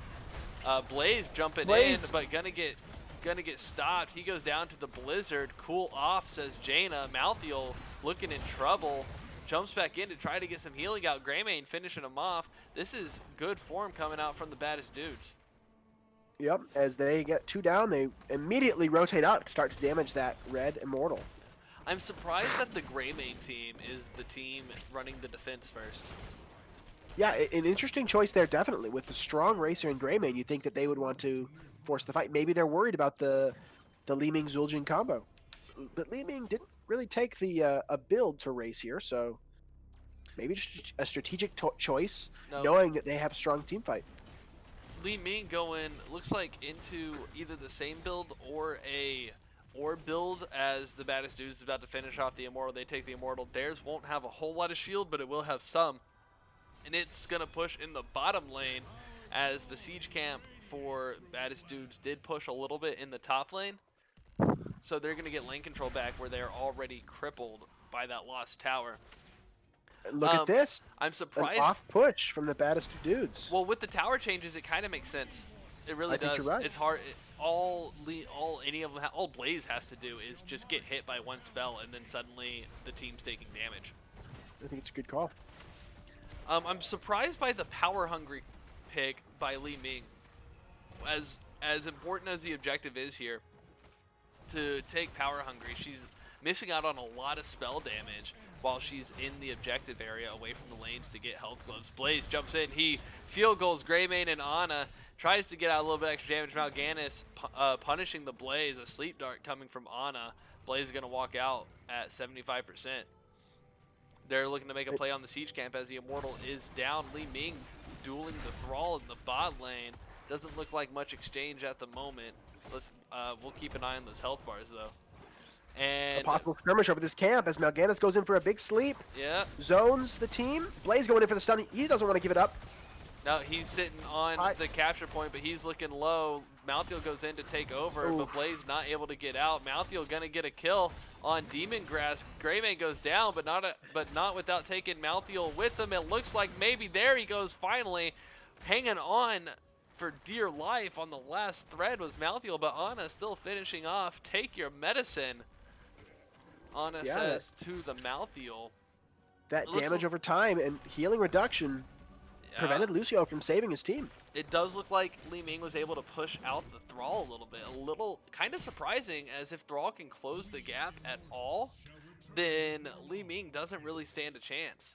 Blaze jumping in, but gonna get stopped. He goes down to the Blizzard. Cool off, says Jaina. Malthael looking in trouble. Jumps back in to try to get some healing out. Greymane finishing him off. This is good form coming out from the Baddest Dudes. Yep, as they get 2 down, they immediately rotate out to start to damage that red Immortal. I'm surprised that the Greymane team is the team running the defense first. Yeah, an interesting choice there, definitely. With the strong Racer and Greymane, you'd think that they would want to force the fight. Maybe they're worried about the Li Ming Zul'jin combo. But Li Ming didn't really take the a build to race here, so maybe just a strategic choice, knowing that they have a strong team fight. Li Ming going, looks like, into either the same build or a build as the Baddest Dudes is about to finish off the Immortal. They take the Immortal. Theirs won't have a whole lot of shield, but it will have some. And it's going to push in the bottom lane as the siege camp for Baddest Dudes did push a little bit in the top lane. So they're going to get lane control back where they're already crippled by that lost tower. Look at this. I'm surprised. An off push from the Baddest Dudes. Well, with the tower changes, it kind of makes sense. It really does. Think you're right. It's hard. All Blaze has to do is just get hit by one spell, and then suddenly the team's taking damage. I think it's a good call. I'm surprised by the power hungry pick by Li Ming. As important as the objective is here, to take power hungry, she's missing out on a lot of spell damage while she's in the objective area away from the lanes to get health gloves. Blaze jumps in, he field goals Greymane and Ana, tries to get out a little bit extra damage. Mal'Ganis punishing the Blaze, a sleep dart coming from Ana. Blaze is going to walk out at 75%. They're looking to make a play on the siege camp as the Immortal is down. Li Ming dueling the Thrall in the bot lane. Doesn't look like much exchange at the moment. We'll keep an eye on those health bars though. And a possible skirmish over this camp as Mal'Ganis goes in for a big sleep. Yeah. Zones the team. Blaze going in for the stun. He doesn't want to give it up. Now he's sitting on the capture point, but he's looking low. Malthael goes in to take over, but Blaze not able to get out. Malthael gonna get a kill on Demon Grass. Greymane goes down, but not without taking Malthael with him. It looks like maybe there he goes finally, hanging on for dear life on the last thread was Malthael, but Ana still finishing off. Take your medicine, Ana says to the Malthael. That damage over time and healing reduction prevented Lucio from saving his team. It does look like Li Ming was able to push out the Thrall a little bit. A little kind of surprising, as if Thrall can close the gap at all, then Li Ming doesn't really stand a chance.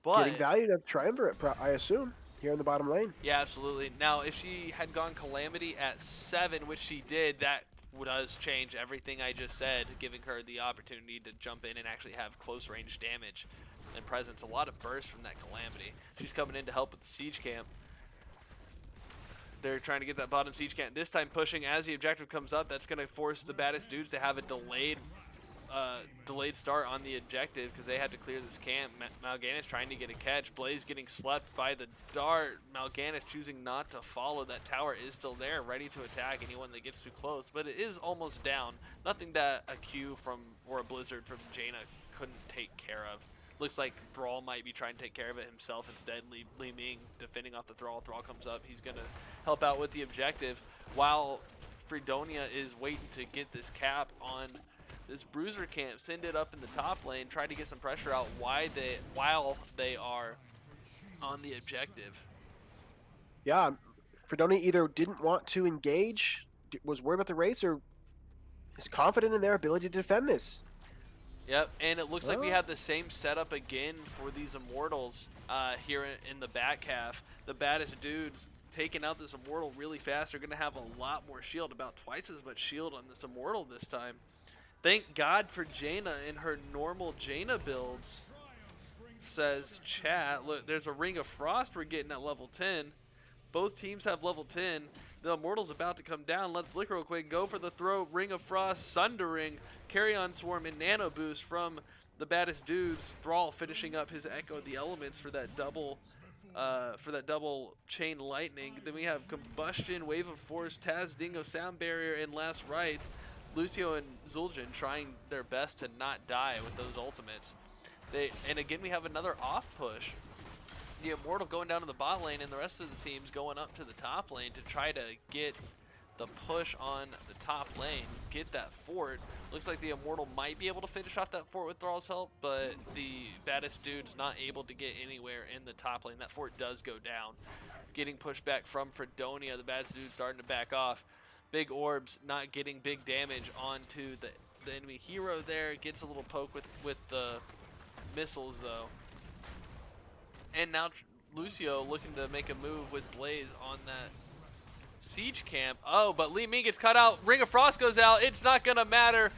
But getting value to Triumvirate, I assume, here in the bottom lane. Yeah, absolutely. Now, if she had gone Calamity at 7, which she did, that does change everything I just said, giving her the opportunity to jump in and actually have close range damage and presence. A lot of burst from that Calamity. She's coming in to help with the siege camp. They're trying to get that bottom siege camp. This time pushing as the objective comes up. That's going to force the Baddest Dudes to have a delayed start on the objective because they had to clear this camp. Mal'Ganis trying to get a catch. Blaze getting slept by the dart. Mal'Ganis choosing not to follow. That tower is still there, ready to attack anyone that gets too close, but it is almost down. Nothing that a Q from or a Blizzard from Jaina couldn't take care of. Looks like Thrall might be trying to take care of it himself instead. Li Ming defending off the Thrall. Thrall comes up. He's going to help out with the objective while Freedonia is waiting to get this cap on this bruiser camp. Send it up in the top lane. Try to get some pressure out while they are on the objective. Yeah, Freedonia either didn't want to engage, was worried about the race, or is confident in their ability to defend this. Yep, and it looks like we have the same setup again for these Immortals here in the back half. The Baddest Dudes taking out this Immortal really fast. They're going to have a lot more shield, about twice as much shield on this Immortal this time. Thank God for Jaina in her normal Jaina builds, says chat. Look, there's a Ring of Frost we're getting at level 10. Both teams have level 10. The Immortal's about to come down. Let's look real quick. Go for the throw. Ring of Frost, Sundering, Carry-On Swarm, and Nano Boost from the Baddest Dudes. Thrall finishing up his Echo of the Elements for that double Chain Lightning. Then we have Combustion, Wave of Force, Taz, Dingo, Sound Barrier, and Last Rites. Lucio and Zul'jin trying their best to not die with those ultimates. And again, we have another off push. The Immortal going down to the bot lane, and the rest of the teams going up to the top lane to try to get the push on the top lane, get that fort. Looks like the Immortal might be able to finish off that fort with Thrall's help, but the Baddest Dude's not able to get anywhere in the top lane. That fort does go down. Getting pushed back from Freedonia, the Baddest Dude starting to back off. Big Orbs not getting big damage onto the enemy hero there. Gets a little poke with the missiles though. And now Lucio looking to make a move with Blaze on that siege camp. Oh, but Li Ming gets cut out. Ring of Frost goes out. It's not going to matter.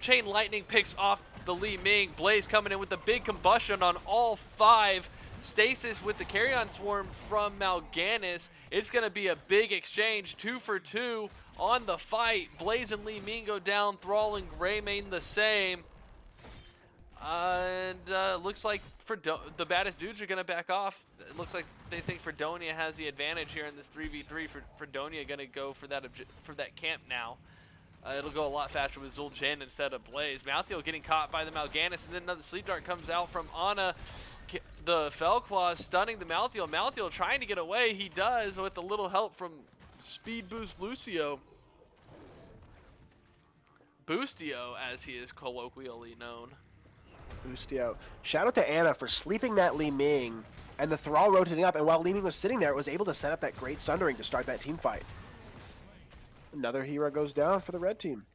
Chain Lightning picks off the Li Ming. Blaze coming in with the big combustion on all 5. Stasis with the Carry-On Swarm from Mal'Ganis. It's going to be a big exchange. 2 for 2 on the fight. Blaze and Li Ming go down. Thrall and Greymane the same. And looks like the Baddest Dudes are going to back off. It looks like they think Freedonia has the advantage here in this 3v3. Freedonia going to go for that camp now. It'll go a lot faster with Zul'jin instead of Blaze. Malthael getting caught by the Mal'Ganis, and then another Sleep Dart comes out from Ana. The Fell Claw stunning the Malthael. Malthael trying to get away. He does with a little help from Speed Boost Lucio. Boostio, as he is colloquially known. Boostio. Shout out to Ana for sleeping that Li Ming and the Thrall rotating up, and while Li Ming was sitting there, it was able to set up that great Sundering to start that team fight. Another hero goes down for the red team.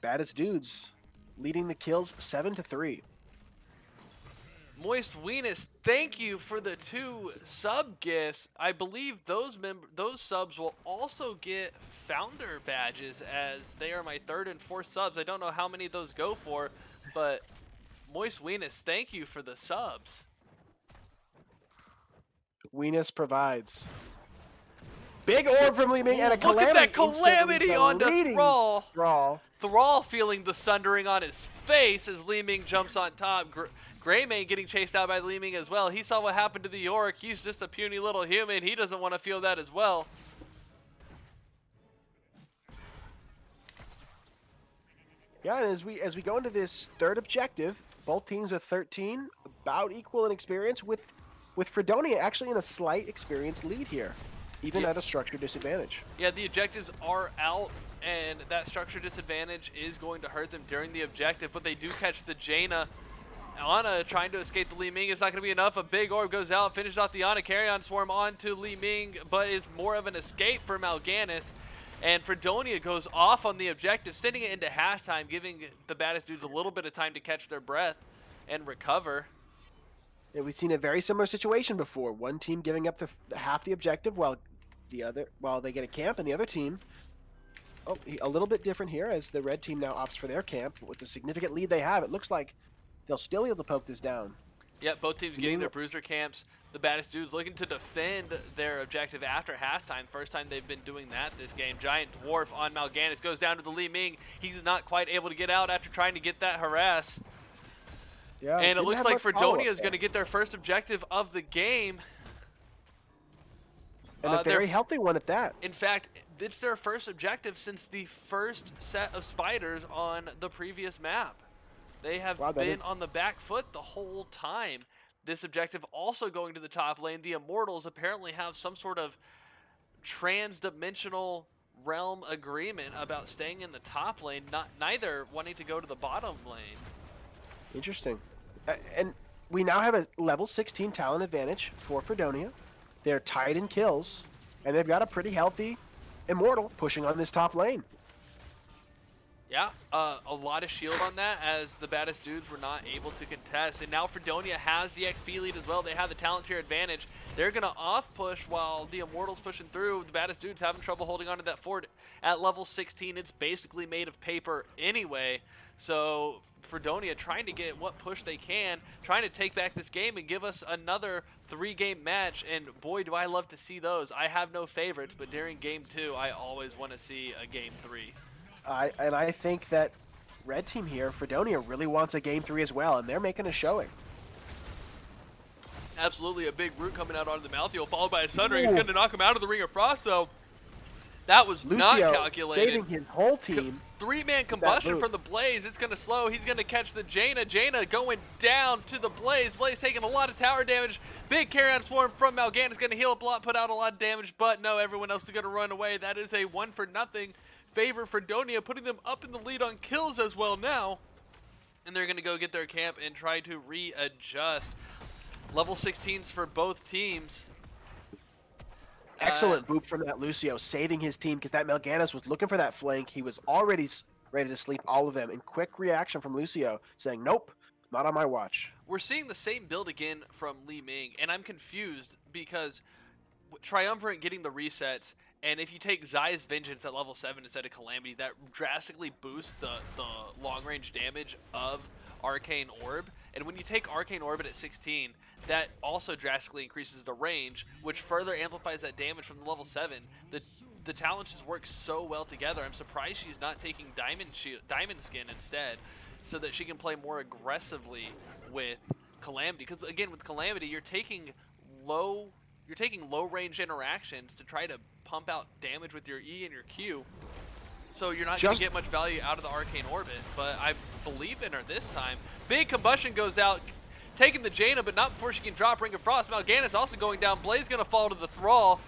Baddest Dudes leading the kills 7-3. Moist Weenus, thank you for the 2 sub gifts. I believe those subs will also get founder badges, as they are my 3rd and 4th subs. I don't know how many of those go for, but Moist Weenus, thank you for the subs. Weenus provides. Big orb from Li Ming and a Look Calamity. at that Calamity onto Thrall. Thrall feeling the Sundering on his face as Li Ming jumps on top. Greymane getting chased out by Li Ming as well. He saw what happened to the Yorick. He's just a puny little human. He doesn't want to feel that as well. Yeah, and as we go into this 3rd objective, both teams with 13, about equal in experience, with Freedonia actually in a slight experience lead here, even at a structure disadvantage. Yeah, the objectives are out, and that structure disadvantage is going to hurt them during the objective, but they do catch the Jaina. Ana trying to escape the Li Ming is not going to be enough. A big orb goes out, finishes off the Ana Carry-On Swarm onto Li Ming, but is more of an escape for Mal'Ganis. And Freedonia goes off on the objective, sending it into halftime, giving the Baddest Dudes a little bit of time to catch their breath and recover. Yeah, we've seen a very similar situation before. One team giving up half the objective while they get a camp, and the other team, a little bit different here as the red team now opts for their camp. With the significant lead they have, it looks like they'll still be able to poke this down. Yep, both teams getting their bruiser camps. The Baddest Dudes looking to defend their objective after halftime. First time they've been doing that this game. Giant Dwarf on Mal'Ganis goes down to the Li Ming. He's not quite able to get out after trying to get that harass. Yeah, and it looks like Freedonia is going to get their first objective of the game. And a very healthy one at that. In fact, it's their first objective since the first set of spiders on the previous map. They have been on the back foot the whole time. This objective also going to the top lane. The Immortals apparently have some sort of trans-dimensional realm agreement about staying in the top lane, neither wanting to go to the bottom lane. Interesting. And we now have a level 16 talent advantage for Freedonia. They're tied in kills, and they've got a pretty healthy Immortal pushing on this top lane. Yeah, a lot of shield on that as the Baddest Dudes were not able to contest. And now Freedonia has the XP lead as well. They have the talent tier advantage. They're going to off push while the Immortals pushing through. The Baddest Dudes having trouble holding on to that fort at level 16. It's basically made of paper anyway. So Freedonia trying to get what push they can, trying to take back this game and give us another 3-game match. And boy, do I love to see those. I have no favorites, but during game 2, I always want to see a game 3. And I think that red team here, Freedonia, really wants a game 3 as well, and they're making a showing. Absolutely, a big root coming out onto the Malthael, followed by a Sundering. He's going to knock him out of the Ring of Frost, though. That was Lucio not calculated. saving his whole team. 3-man combustion from the Blaze. It's going to slow. He's going to catch the Jaina. Jaina going down to the Blaze. Blaze taking a lot of tower damage. Big carry-on swarm from Mal'Ganis is going to heal up a lot, put out a lot of damage, but no, everyone else is going to run away. That is a 1-for-0 favor for Freedonia, putting them up in the lead on kills as well now. And they're going to go get their camp and try to readjust. Level 16s for both teams. Excellent boop from that Lucio, saving his team because that Mal'Ganis was looking for that flank. He was already ready to sleep all of them. And quick reaction from Lucio saying, nope, not on my watch. We're seeing the same build again from Li Ming, and I'm confused because Triumvirate getting the resets, and if you take Zai's Vengeance at level 7 instead of Calamity, that drastically boosts the long-range damage of Arcane Orb. And when you take Arcane Orbit at 16, that also drastically increases the range, which further amplifies that damage from the level 7. The talents just work so well together. I'm surprised she's not taking Diamond Skin instead, so that she can play more aggressively with Calamity. Because again, with Calamity, you're taking low range interactions to try to pump out damage with your E and your Q. So you're not going to get much value out of the Arcane Orbit, but I believe in her this time. Big combustion goes out, taking the Jaina, but not before she can drop Ring of Frost. Mal'Ganis also going down. Blaze going to fall to the Thrall.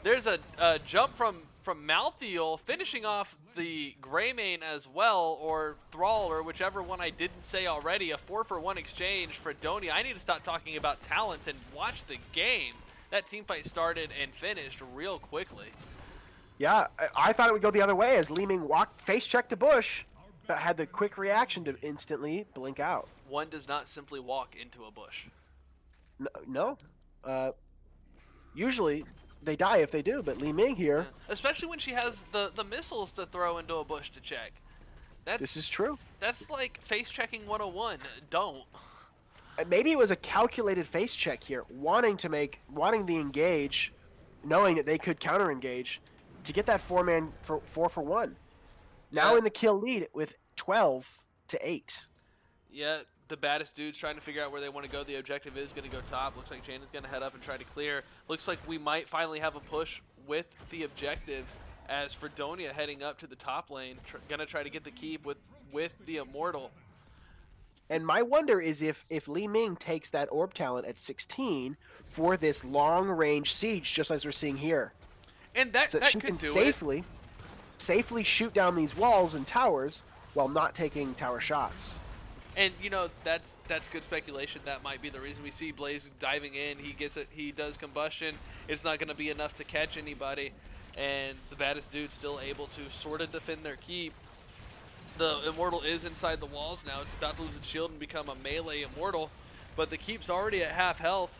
There's a jump from Malthael, finishing off the Greymane as well, or Thrall, or whichever one I didn't say already. A 4-for-1 exchange for Freedonia. I need to stop talking about talents and watch the game. That team fight started and finished real quickly. Yeah, I thought it would go the other way as Li Ming walked, face checked to Bush, but had the quick reaction to instantly blink out. One does not simply walk into a bush. No. Usually they die if they do, but Li Ming here. Yeah. Especially when she has the missiles to throw into a bush to check. This is true. That's like face checking 101. Don't. Maybe it was a calculated face check here, wanting the engage, knowing that they could counter engage, to get that 4-for-1. Now in the kill lead with 12-8. Yeah, the Baddest Dudes trying to figure out where they want to go. The objective is going to go top. Looks like Jaina's going to head up and try to clear. Looks like we might finally have a push with the objective as Freedonia heading up to the top lane, going to try to get the keep with the Immortal. And my wonder is if Li Ming takes that orb talent at 16 for this long-range siege, just as we're seeing here. And that she could can do safely shoot down these walls and towers while not taking tower shots. And you know, that's good speculation. That might be the reason we see Blaze diving in. He does combustion. It's not going to be enough to catch anybody, and the Baddest Dude's still able to sort of defend their keep. The Immortal is inside the walls now. It's about to lose its shield and become a melee Immortal, but the keep's already at half health.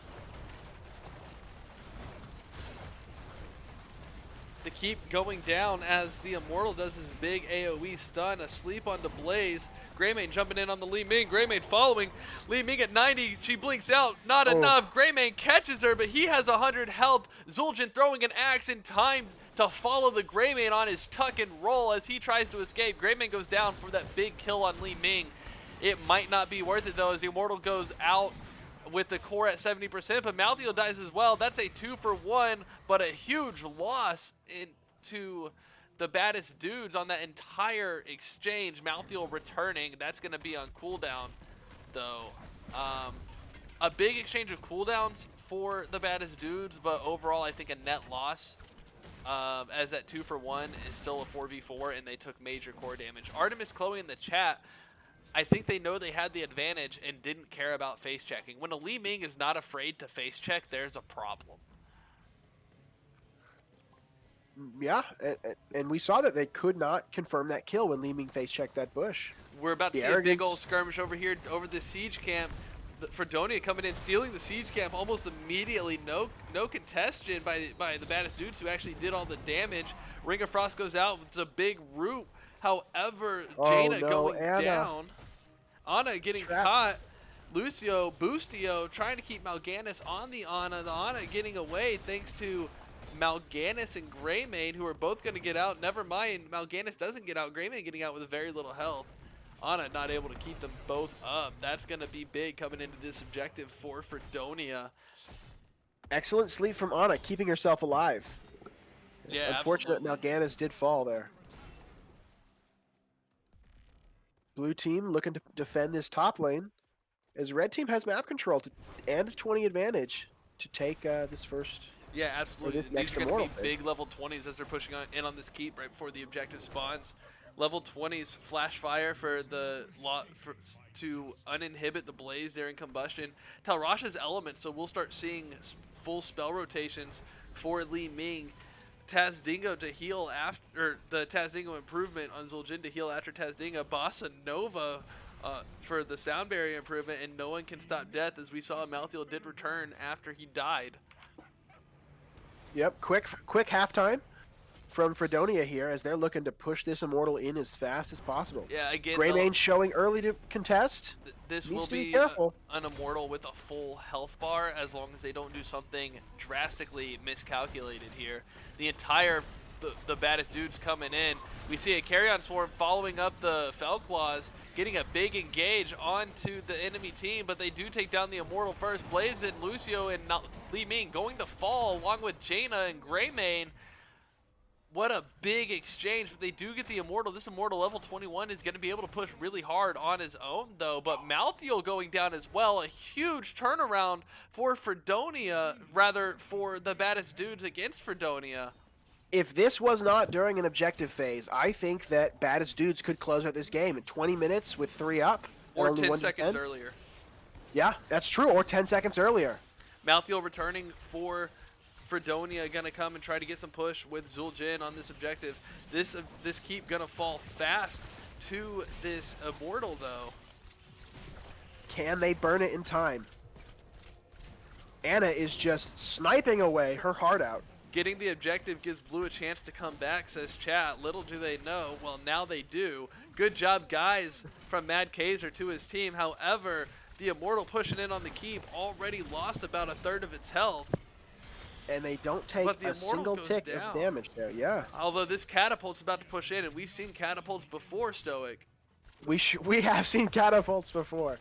The keep going down as the Immortal does his big AoE stun, asleep onto Blaze. Greymane jumping in on the Li Ming. Greymane following. Li Ming at 90. She blinks out. Not enough. Greymane catches her, but he has 100 health. Zul'jin throwing an axe in time to follow the Greymane on his tuck and roll as he tries to escape. Greymane goes down for that big kill on Li Ming. It might not be worth it, though, as the Immortal goes out with the core at 70%, but Malthael dies as well. That's a 2-for-1, but a huge loss into the Baddest Dudes on that entire exchange. Malthael returning. That's going to be on cooldown, though. A big exchange of cooldowns for the Baddest Dudes, but overall I think a net loss, as that 2-for-1 is still a 4v4 and they took major core damage. Artemis Chloe in the chat, I think they know they had the advantage and didn't care about face checking. When a Li Ming is not afraid to face check, there's a problem. Yeah, and we saw that they could not confirm that kill when Li Ming face checked that bush. We're about to The see a big old arrogance. skirmish over here over the siege camp. Freedonia coming in, stealing the siege camp almost immediately. No contestation by the baddest dudes who actually did all the damage. Ring of Frost goes out. It's a big root. However, Oh Jaina no, going Anna. down. Anna getting Trap. caught. Lucio, Boostio trying to keep Mal'Ganis on the Ana. The Ana getting away thanks to Mal'Ganis and Greymane, who are both going to get out. Never mind, Mal'Ganis doesn't get out. Greymane getting out with very little health. Ana not able to keep them both up. That's going to be big coming into this objective for Freedonia. Excellent sleep from Ana, keeping herself alive. Yeah, It's unfortunate absolutely. Mal'Ganis did fall there. Blue team looking to defend this top lane, as red team has map control and 20 advantage to take this first. Yeah, absolutely. this These next are going to immortal be phase. big level 20s as they're pushing in on this keep right before the objective spawns. Level 20s flash fire for the to uninhibit the blaze during combustion. Talrasha's element, so we'll start seeing full spell rotations for Li Ming. Tazdingo to heal after the Tazdingo improvement on Zul'jin to heal after Tazdingo. Bossa Nova for the sound barrier improvement, and no one can stop death, as we saw Malthael did return after he died. Yep, quick halftime from Freedonia here, as they're looking to push this immortal in as fast as possible. Yeah, again, Greymane showing early to contest. this Needs will to be be careful. an immortal with a full health bar, as long as they don't do something drastically miscalculated here. The entire the baddest dudes coming in. We see a carry-on swarm following up the Fell Claws, getting a big engage onto the enemy team, but they do take down the immortal first. Blaze and Lucio and Li Ming going to fall along with Jaina and Greymane. What a big exchange, but they do get the immortal. This immortal level 21 is going to be able to push really hard on his own, though. But Malthael going down as well. A huge turnaround for Freedonia, rather for the baddest dudes against Freedonia. If this was not during an objective phase, I think that baddest dudes could close out this game in 20 minutes with 3 up. Or only 10 1 seconds defend. earlier. Yeah, that's true, or 10 seconds earlier. Malthael returning for Freedonia, gonna come and try to get some push with Zul'jin on this objective. This keep gonna fall fast to this immortal, though. Can they burn it in time? Anna is just sniping away her heart out. Getting the objective gives Blue a chance to come back, says chat. Little do they know. Well, now they do. Good job, guys, from Mad Kaiser to his team. However, the immortal pushing in on the keep already lost about a third of its health. And they don't take But the a single immortal tick goes of down. damage there. Yeah, Although this catapult's about to push in, and we've seen catapults before, Stoic. we have seen catapults before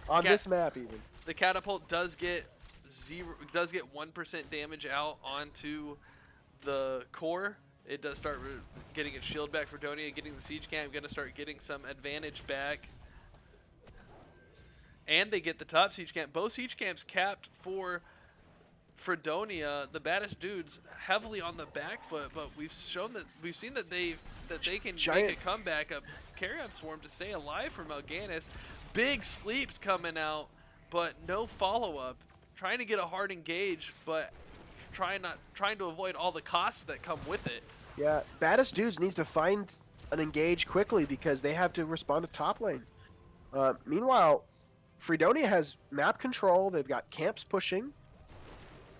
on this map even. The catapult does get 1% damage out onto the core. It does start getting its shield back for Freedonia, getting the siege camp, gonna start getting some advantage back. And they get the top siege camp. Both siege camps capped for Freedonia. The baddest dudes heavily on the back foot, but we've seen that they can make a comeback. A carry-on swarm to stay alive for Mal'Ganis. Big sleeps coming out, but no follow-up. Trying to get a hard engage, but trying to avoid all the costs that come with it. Yeah, baddest dudes needs to find an engage quickly because they have to respond to top lane. Meanwhile, Freedonia has map control. They've got camps pushing,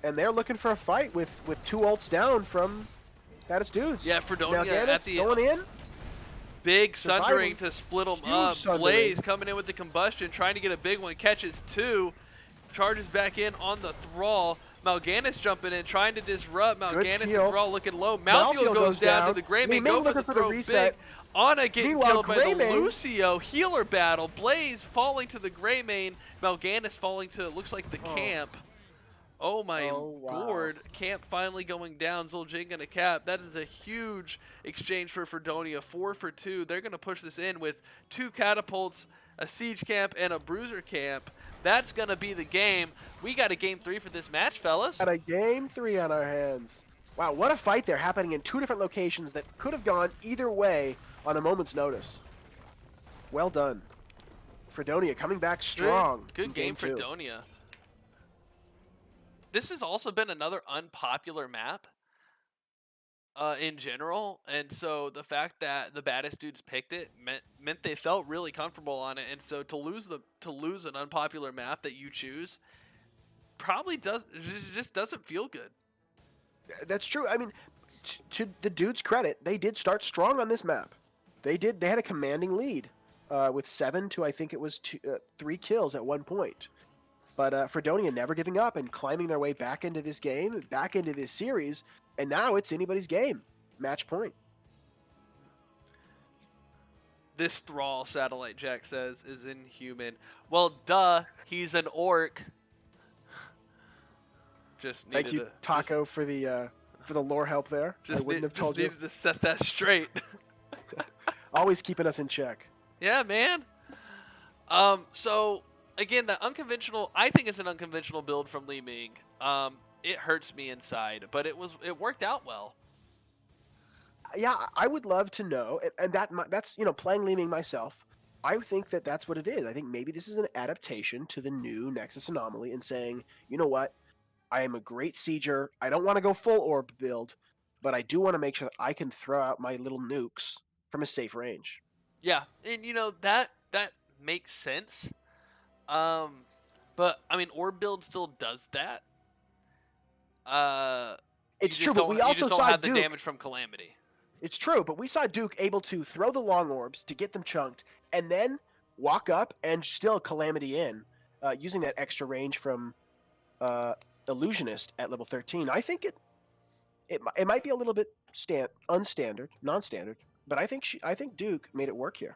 and they're looking for a fight with 2 ults down from baddest dudes. Yeah, Freedonia at the going in. Big Surviving. sundering to split them Huge up. sundering. Blaze coming in with the combustion, trying to get a big one. Catches 2. Charges back in on the Thrall. Mal'Ganis jumping in, trying to disrupt. Mal'Ganis and Thrall looking low. Malthael goes down to the Greymane. Go for the throw big. Ana getting killed by the Lucio. Healer battle. Blaze falling to the Greymane. Mal'Ganis falling to, looks like, the camp. Oh my lord. Camp finally going down. Zul'jin gonna cap. That is a huge exchange for Freedonia. 4 for 2. They're gonna push this in with 2 catapults, a siege camp, and a bruiser camp. That's gonna be the game. We got a game 3 for this match, fellas. Got a game 3 on our hands. Wow, what a fight there, happening in 2 different locations that could have gone either way on a moment's notice. Well done. Freedonia coming back strong. Good game for two. Freedonia. This has also been another unpopular map. in general, and so the fact that the Baddest Dudes picked it meant they felt really comfortable on it, and so to lose an unpopular map that you choose probably just doesn't feel good. That's true. I mean, to the dude's credit, they did start strong on this map. They had a commanding lead with 7 to I think it was 3 kills at one point. But Freedonia never giving up and climbing their way back into this game, back into this series, and now it's anybody's game. Match point. This Thrall, Satellite Jack says, is inhuman. Well, duh, he's an orc. Just needed Thank you, Taco, for the lore help there. I wouldn't have told you. Just needed to set that straight. Always keeping us in check. Yeah, man. So again, I think it's an unconventional build from Li Ming. It hurts me inside, but it worked out well. Yeah, I would love to know, and that's playing Li Ming myself. I think that's what it is. I think maybe this is an adaptation to the new Nexus Anomaly and saying, you know what, I am a great sieger. I don't want to go full orb build, but I do want to make sure that I can throw out my little nukes from a safe range. Yeah, and that makes sense. But I mean, orb build still does that. It's true, but we also don't saw have Duke. the damage from Calamity. It's true, but we saw Duke able to throw the long orbs to get them chunked, and then walk up and still Calamity in, using that extra range from Illusionist at level 13. I think it might be a little bit non-standard, but I think Duke made it work here.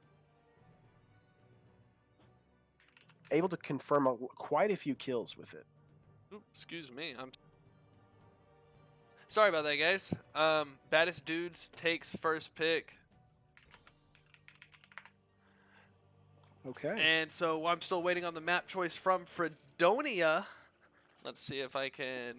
Able to confirm quite a few kills with it. Ooh, excuse me, I'm sorry about that, guys. Baddest Dudes takes first pick. Okay. And so I'm still waiting on the map choice from Freedonia. Let's see if I can.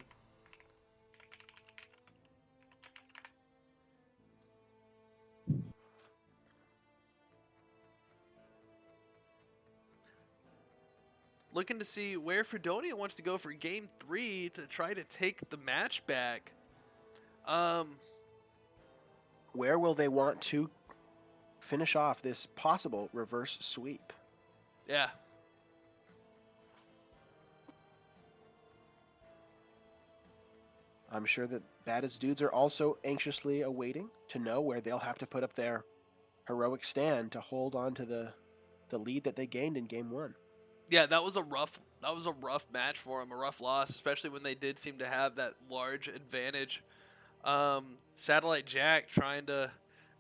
Looking to see where Freedonia wants to go for game 3 to try to take the match back. Where will they want to finish off this possible reverse sweep? Yeah. I'm sure that Baddest Dudes are also anxiously awaiting to know where they'll have to put up their heroic stand to hold on to the lead that they gained in game 1. Yeah, that was a rough match for them, a rough loss, especially when they did seem to have that large advantage. Satellite Jack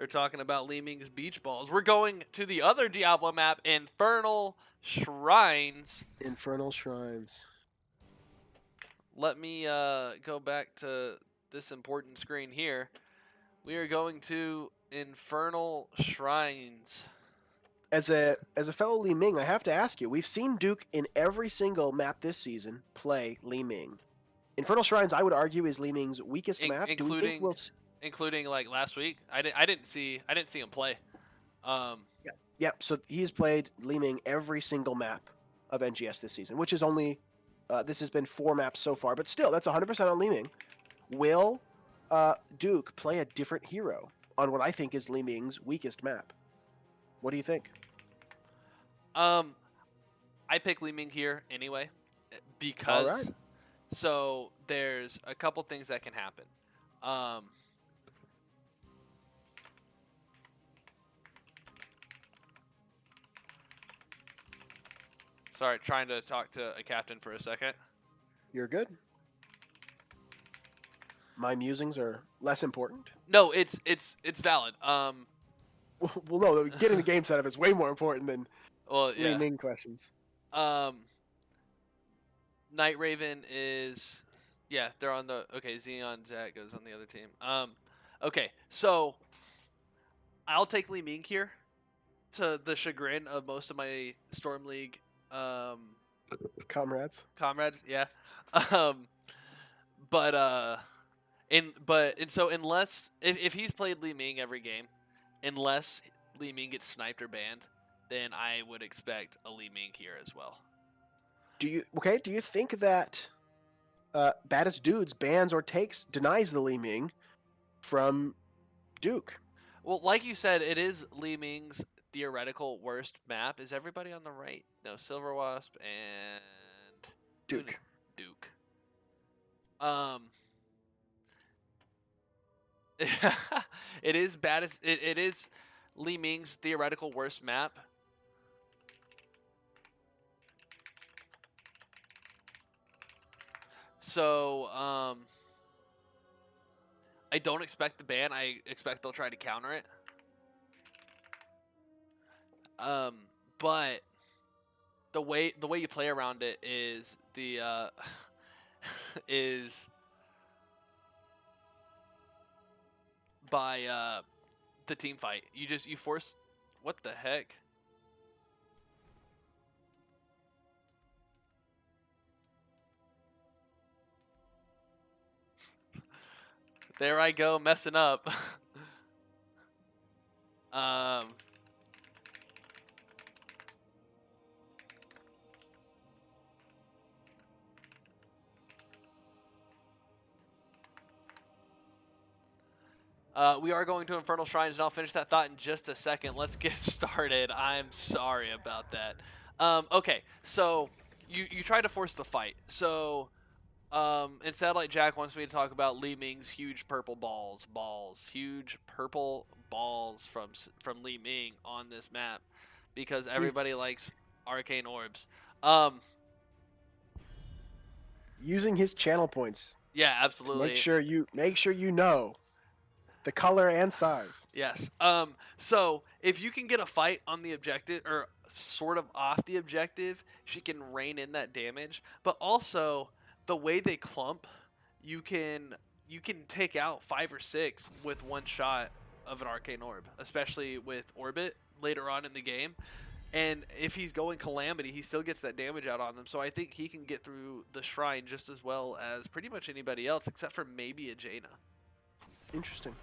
talking about Li Ming's beach balls. We're going to the other Diablo map, Infernal Shrines. Infernal Shrines. Let me go back to this important screen here. We are going to Infernal Shrines. As a fellow Li Ming, I have to ask you, we've seen Duke in every single map this season play Li Ming. Infernal Shrines, I would argue, is Li Ming's weakest map. Including like last week. I didn't see him play. Yeah. So he's played Li Ming every single map of NGS this season, which is only this has been 4 maps so far, but still, that's 100% on Li Ming. Will Duke play a different hero on what I think is Li Ming's weakest map? What do you think? I pick Li Ming here anyway because All right. So there's a couple things that can happen. Sorry, trying to talk to a captain for a second. You're good. My musings are less important. No, it's valid. Well, no, getting the game set up is way more important than Li Ming questions. Night Raven is, they're on the, okay, Xeon Zach goes on the other team. Okay, so I'll take Li Ming here to the chagrin of most of my Storm League comrades, yeah. So unless if he's played Li Ming every game, unless Li Ming gets sniped or banned, then I would expect a Li Ming here as well. Do you think that Baddest Dudes bans or denies the Li Ming from Duke. Well, like you said, it is Li Ming's theoretical worst map. Is everybody on the right? No, Silver Wasp and Duke. Duke. It is baddest. It is Li Ming's theoretical worst map. So, I don't expect the ban. I expect they'll try to counter it. But the way you play around it is is by the team fight. You force. What the heck? There I go, messing up. We are going to Infernal Shrines, and I'll finish that thought in just a second. Let's get started. I'm sorry about that. Okay, so you tried to force the fight. So and Satellite Jack wants me to talk about Li Ming's huge purple huge purple balls from Li Ming on this map, because everybody likes arcane orbs. Using his channel points. Yeah, absolutely. Make sure you know the color and size. Yes. So if you can get a fight on the objective, or sort of off the objective, she can rein in that damage. But also, the way they clump, you can take out 5 or 6 with one shot of an arcane orb, especially with Orbit later on in the game. And if he's going Calamity, he still gets that damage out on them. So I think he can get through the shrine just as well as pretty much anybody else, except for maybe a Jaina. Interesting.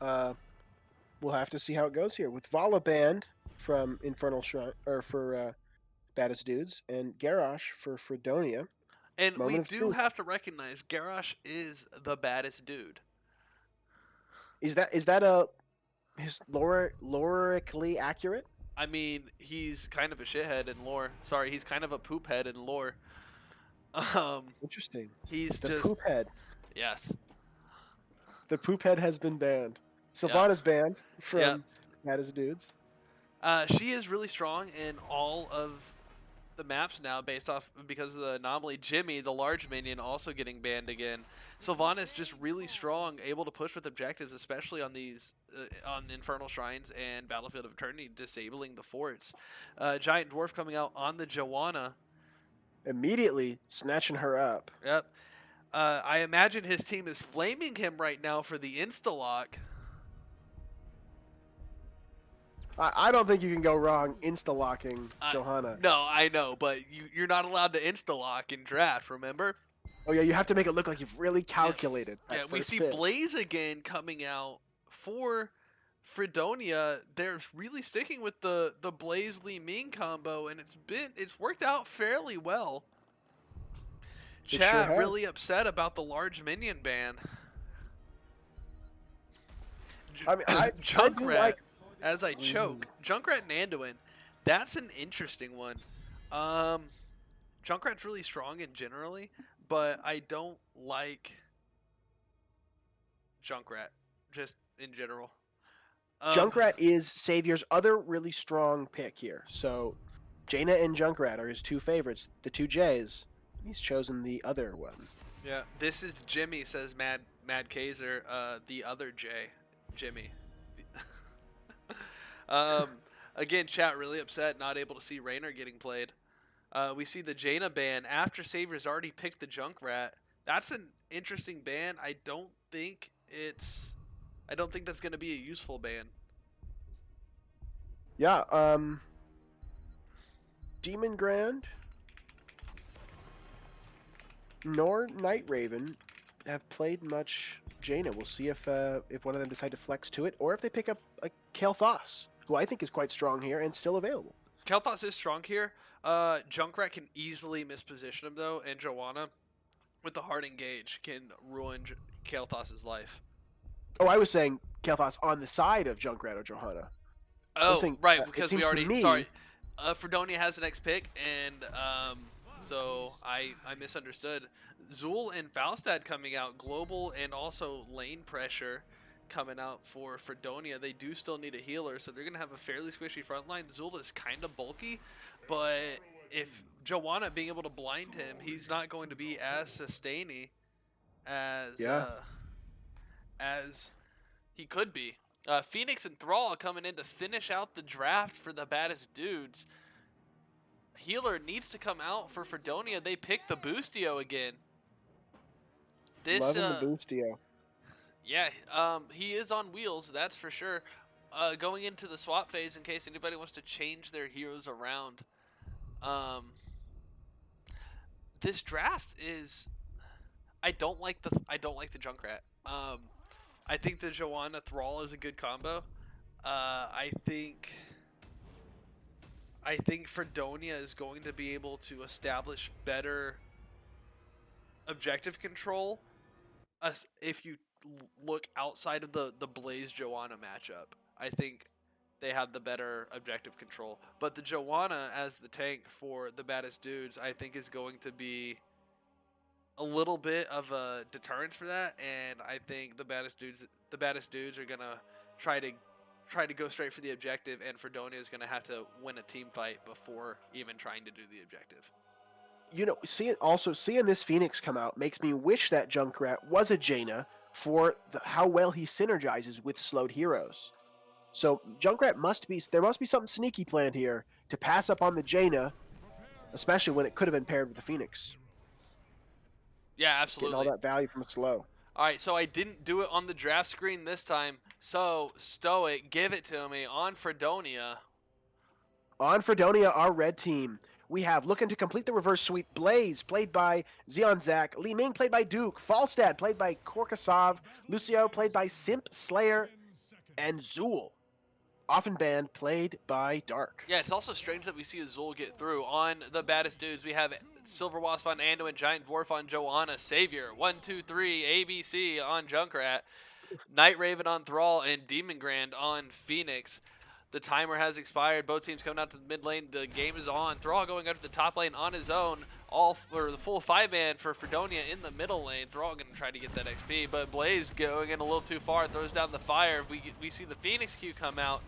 We'll have to see how it goes here with Vala banned from Infernal Shrine, or for Baddest Dudes, and Garrosh for Freedonia. And we do have to recognize Garrosh is the baddest dude. Is that his lorically accurate? I mean, he's kind of a shithead in lore. Sorry, he's kind of a poop head in lore. Interesting. He's the just poop head. Yes. The poop head has been banned. Sylvana's banned from Baddest Dudes. She is really strong in all of the maps now, because of the anomaly. Jimmy, the large minion, also getting banned again. Sylvana is just really strong, able to push with objectives, especially on these on Infernal Shrines and Battlefield of Eternity, disabling the forts. Giant Dwarf coming out on the Joanna, immediately snatching her up. Yep. I imagine his team is flaming him right now for the insta-lock. I don't think you can go wrong insta-locking Johanna. No, I know, but you're not allowed to insta-lock in draft, remember? Oh, yeah, you have to make it look like you've really calculated. Yeah, we see Blaze again coming out for Freedonia. They're really sticking with the Blaze Li Ming combo, and it's worked out fairly well. Chat really upset about the large minion ban. I mean, Junkrat, as I choke. Junkrat and Anduin, that's an interesting one. Junkrat's really strong generally, but I don't like Junkrat, just in general. Junkrat is Savior's other really strong pick here. So Jaina and Junkrat are his two favorites, the two J's. He's chosen the other one. Yeah, this is Jimmy, says Mad Kaiser, the other J. Jimmy. Again, chat really upset, not able to see Raynor getting played. We see the Jaina ban after Savior's already picked the Junkrat. That's an interesting ban. I don't think that's going to be a useful ban. Yeah, Demon Grand nor Night Raven have played much Jaina. We'll see if one of them decide to flex to it, or if they pick up a Kael'thas, who I think is quite strong here and still available. Kael'thas is strong here. Junkrat can easily misposition him, though, and Joanna, with the hard engage, can ruin Kael'thas' life. Oh, I was saying Kael'thas on the side of Junkrat or Johanna. I was Oh, saying right, it because we seems to already me. sorry. Fredonia has the next pick, and so I misunderstood. Zool and Falstad coming out, global and also lane pressure coming out for Fredonia. They do still need a healer, so they're gonna have a fairly squishy front line. Zool is kind of bulky, but if Joanna being able to blind him, he's not going to be as sustaining as Yeah, as he could be. Phoenix and Thrall coming in to finish out the draft for the baddest dudes. Healer needs to come out for Fredonia. They picked the Boostio again. This, loving the boostio. yeah, he is on wheels, that's for sure. Going into the swap phase, in case anybody wants to change their heroes around. Um, this draft is, I don't like the Junkrat. I think the Joanna Thrall is a good combo. I think Fredonia is going to be able to establish better objective control if you look outside of the Blaze Joanna matchup. I think they have the better objective control. But the Joanna as the tank for the baddest dudes, I think is going to be a little bit of a deterrence for that, and I think the baddest dudes are gonna try to go straight for the objective, and Fredonia is gonna have to win a team fight before even trying to do the objective. Seeing this Phoenix come out makes me wish that Junkrat was a Jaina for how well he synergizes with slowed heroes. So Junkrat there must be something sneaky planned here to pass up on the Jaina, especially when it could have been paired with the Phoenix, Yeah, getting all absolutely. that value from a slow. All right, so I didn't do it on the draft screen this time. So Stoic, give it to me on Fredonia. On Fredonia, our red team, we have looking to complete the reverse sweep Blaze, played by Xeon Zach, Li Ming, played by Duke, Falstad, played by Korkasov, Lucio, played by Simp Slayer, and Zool, often banned, played by Dark. Yeah, it's also strange that we see Azul get through. On the baddest dudes, we have Silver Wasp on Anduin, Giant Dwarf on Joanna, Savior, 1, 2, 3, ABC on Junkrat, Night Raven on Thrall, and Demon Grand on Phoenix. The timer has expired. Both teams coming out to the mid lane. The game is on. Thrall going out to the top lane on his own. All for the full 5-man for Fredonia in the middle lane. Thrall going to try to get that XP, but Blaze going in a little too far. Throws down the fire. We see the Phoenix Q come out.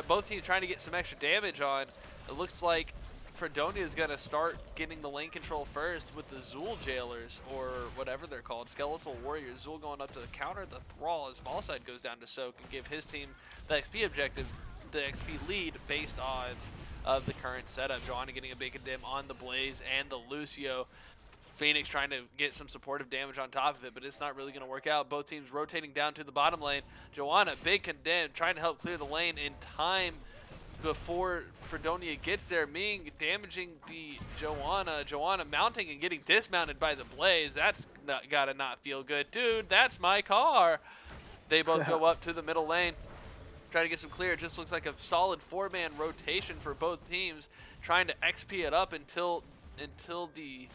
Both teams trying to get some extra damage on. It looks like Fredonia is going to start getting the lane control first with the Zool Jailers, or whatever they're called, Skeletal Warriors. Zool going up to counter the Thrall as Fallside goes down to soak and give his team the XP objective, the XP lead based off of the current setup. Joanna getting a big condemn on the Blaze and the Lucio. Phoenix trying to get some supportive damage on top of it, but it's not really going to work out. Both teams rotating down to the bottom lane. Joanna, big condemn, trying to help clear the lane in time before Fredonia gets there. Ming damaging the Joanna. Joanna mounting and getting dismounted by the Blaze. That's gotta not feel good. Dude, that's my car. They both go up to the middle lane, trying to get some clear. It just looks like a solid 4-man rotation for both teams, trying to XP it up until the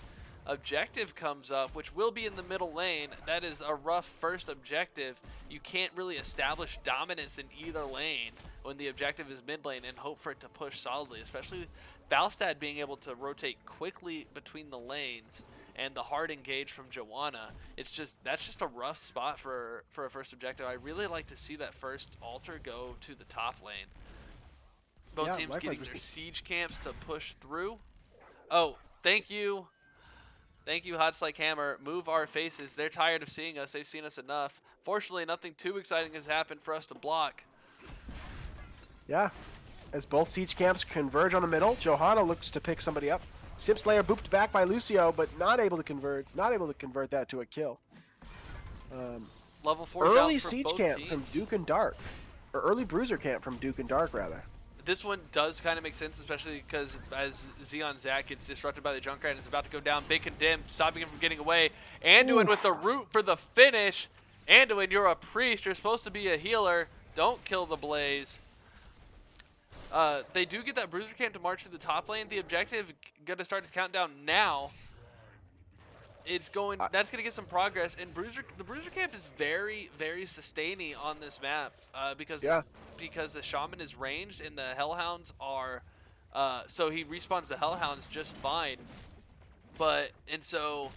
objective comes up, which will be in the middle lane. That is a rough first objective. You can't really establish dominance in either lane when the objective is mid lane and hope for it to push solidly, especially Falstad being able to rotate quickly between the lanes and the hard engage from Joanna. That's just a rough spot for a first objective. I really like to see that first altar go to the top lane. Both teams getting their siege camps to push through. Oh, thank you. Thank you, Hot Slike Hammer. Move our faces. They're tired of seeing us. They've seen us enough. Fortunately, nothing too exciting has happened for us to block. Yeah, as both siege camps converge on the middle, Johanna looks to pick somebody up. Simp Slayer booped back by Lucio, but not able to convert that to a kill. Level 4 early out for siege both camp teams. from Duke and Dark, or early bruiser camp from Duke and Dark rather. This one does kind of make sense, especially because as Xeon Zach gets disrupted by the Junkrat and is about to go down, big condemn, stopping him from getting away. Anduin with the root for the finish. Anduin, you're a priest. You're supposed to be a healer. Don't kill the Blaze. They do get that bruiser camp to march to the top lane. The objective going to start its countdown now. It's going. That's going to get some progress, and the Bruiser camp is very, very sustaining on this map because the Shaman is ranged and the Hellhounds are. So he respawns the Hellhounds just fine, so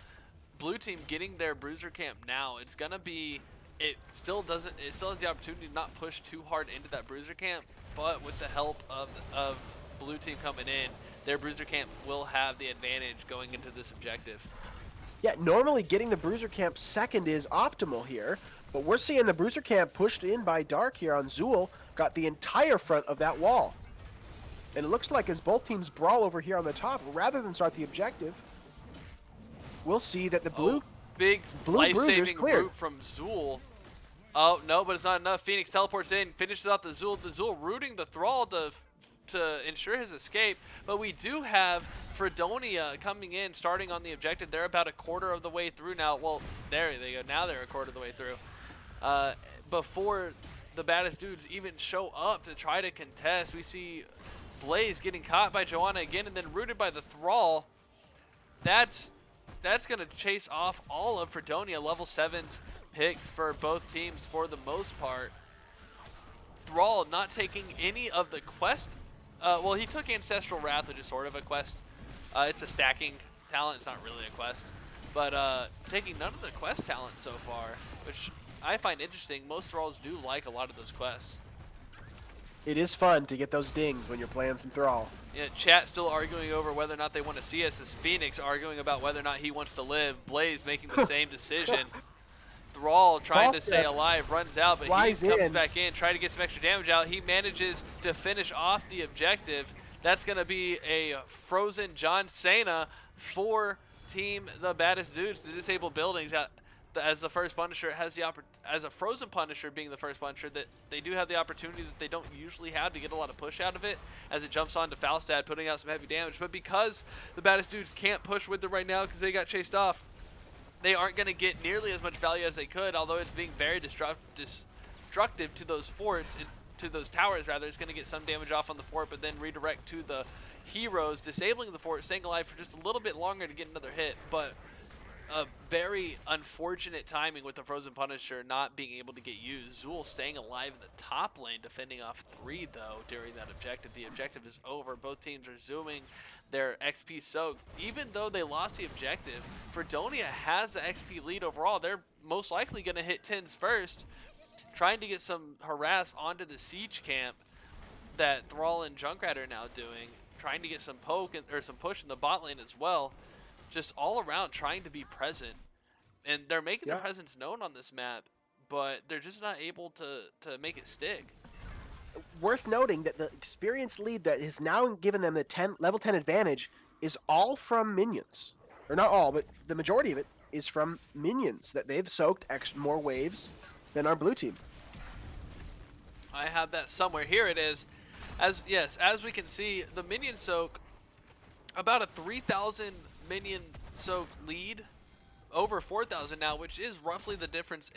blue team getting their Bruiser camp now. It's gonna be. It still doesn't. It still has the opportunity to not push too hard into that Bruiser camp, but with the help of blue team coming in, their Bruiser camp will have the advantage going into this objective. Yeah, normally getting the Bruiser camp second is optimal here, but we're seeing the Bruiser camp pushed in by Dark here on Zool, got the entire front of that wall. And it looks like as both teams brawl over here on the top, rather than start the objective, we'll see that the blue life-saving route from Zool. Oh, no, but it's not enough. Phoenix teleports in, finishes off the Zool rooting the Thrall to ensure his escape, but we do have Freedonia coming in, starting on the objective. They're about a quarter of the way through now. Well, there they go. Now they're a quarter of the way through. Before the Baddest Dudes even show up to try to contest, we see Blaze getting caught by Joanna again and then rooted by the Thrall. That's going to chase off all of Freedonia. Level 7s picked for both teams for the most part. Thrall not taking any of the quest. Well, he took Ancestral Wrath, which is sort of a quest. It's a stacking talent. It's not really a quest. But taking none of the quest talents so far, which I find interesting. Most Thralls do like a lot of those quests. It is fun to get those dings when you're playing some Thrall. Yeah, chat still arguing over whether or not they want to see us. As Phoenix arguing about whether or not he wants to live. Blaze making the same decision. Thrall trying to stay alive, runs out, but he comes back in, trying to get some extra damage out. He manages to finish off the objective. That's going to be a frozen John Cena for Team the Baddest Dudes to disable buildings. As the first Punisher has the as a frozen Punisher being the first Punisher, that they do have the opportunity that they don't usually have to get a lot of push out of it as it jumps onto Falstad, putting out some heavy damage. But because the Baddest Dudes can't push with it right now because they got chased off, they aren't going to get nearly as much value as they could, although it's being very destructive to those forts, to those towers rather. It's going to get some damage off on the fort, but then redirect to the heroes, disabling the fort, staying alive for just a little bit longer to get another hit. But a very unfortunate timing with the Frozen Punisher not being able to get used. Zool staying alive in the top lane, defending off 3 though during that objective. The objective is over. Both teams are zooming their XP soak. Even though they lost the objective, Freedonia has the XP lead overall. They're most likely going to hit 10s first, trying to get some harass onto the siege camp that Thrall and Junkrat are now doing, trying to get some poke or some push in the bot lane as well. Just all around trying to be present, and they're making their presence known on this map, but they're just not able to make it stick. Worth noting that the experience lead that has now given them the level 10 advantage is all from minions. Or not all, but the majority of it is from minions that they've soaked more waves than our blue team. I have that somewhere. Here it is. As we can see, the minion soak, about a 3,000 minion soak lead, over 4,000 now, which is roughly the difference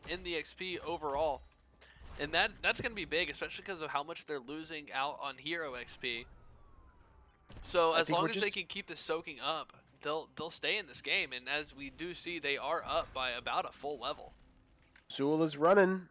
in the XP overall. And that's going to be big, especially because of how much they're losing out on hero XP. So as long as they can keep this soaking up, they'll stay in this game. And as we do see, they are up by about a full level. Zool is running.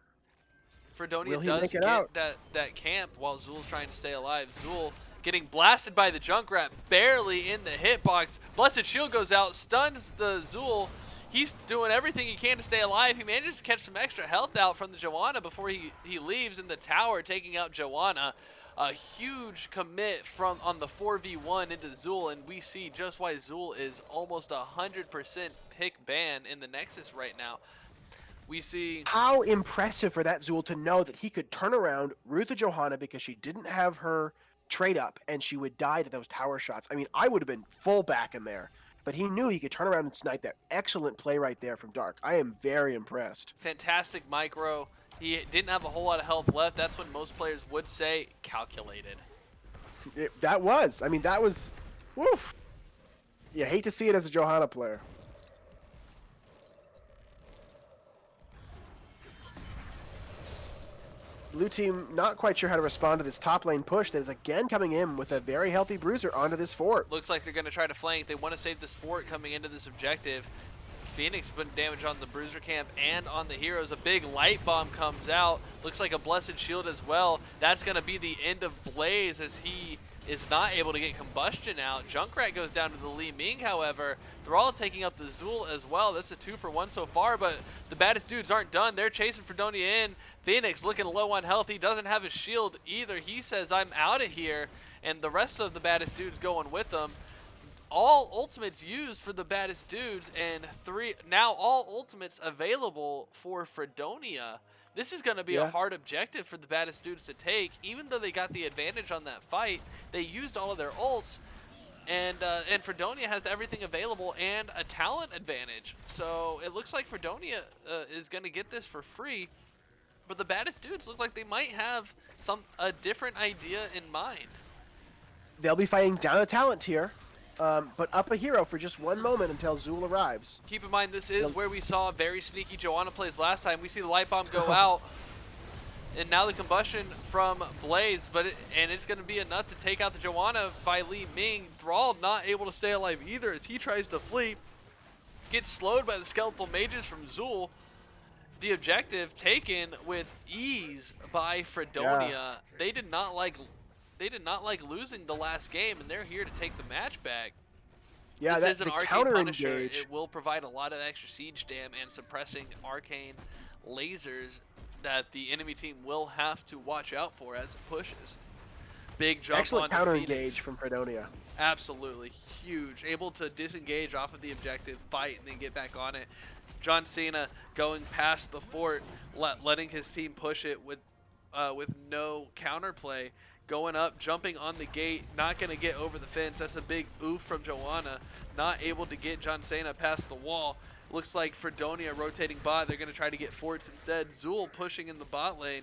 Freedonia does get that camp while Zool's trying to stay alive. Zool getting blasted by the Junkrat, barely in the hitbox. Blessed Shield goes out, stuns the Zool. He's doing everything he can to stay alive. He manages to catch some extra health out from the Joanna before he leaves in the tower, taking out Joanna. A huge commit on the 4v1 into Zool, and we see just why Zool is almost 100% pick ban in the Nexus right now. We see how impressive for that Zool to know that he could turn around, root the Johanna because she didn't have her trade up and she would die to those tower shots. I mean, I would have been full back in there, but he knew he could turn around and snipe that. Excellent play right there from Dark. I am very impressed. Fantastic micro. He didn't have a whole lot of health left. That's when most players would say calculated. That was woof. You hate to see it as a Johanna player. Blue team not quite sure how to respond to this top lane push that is again coming in with a very healthy bruiser onto this fort. Looks like they're going to try to flank. They want to save this fort coming into this objective. Phoenix putting damage on the Bruiser camp and on the heroes. A big light bomb comes out. Looks like a blessed shield as well. That's going to be the end of Blaze as he is not able to get combustion out. Junkrat goes down to the Li Ming, however. Thrall taking out the Zul as well. That's a 2-for-1 so far, but the baddest dudes aren't done. They're chasing Freedonia in. Phoenix looking low on health. He doesn't have his shield either. He says, I'm out of here, and the rest of the baddest dudes going with them. All ultimates used for the baddest dudes, and now all ultimates available for Freedonia. This is going to be a hard objective for the baddest dudes to take. Even though they got the advantage on that fight, they used all of their ults, and Freedonia has everything available and a talent advantage. So it looks like Freedonia is going to get this for free, but the baddest dudes look like they might have a different idea in mind. They'll be fighting down a talent tier. But up a hero for just one moment until Zul arrives. Keep in mind, this is where we saw very sneaky Joanna plays last time. We see the light bomb go out, and now the combustion from Blaze, and it's going to be enough to take out the Joanna by Li Ming. Thrall not able to stay alive either as he tries to flee. Gets slowed by the skeletal mages from Zul. The objective taken with ease by Freedonia. Yeah. They did not like losing the last game, and they're here to take the match back. Yeah, this is an arcane Punisher. Engage. It will provide a lot of extra siege dam and suppressing arcane lasers that the enemy team will have to watch out for as it pushes. Big jump. Excellent counter engage from Freedonia. Absolutely huge. Able to disengage off of the objective, fight, and then get back on it. John Cena going past the fort, letting his team push it with no counterplay. Going up, jumping on the gate, not going to get over the fence. That's a big oof from Joanna. Not able to get John Cena past the wall. Looks like Freedonia rotating bot. They're going to try to get forts instead. Zul pushing in the bot lane.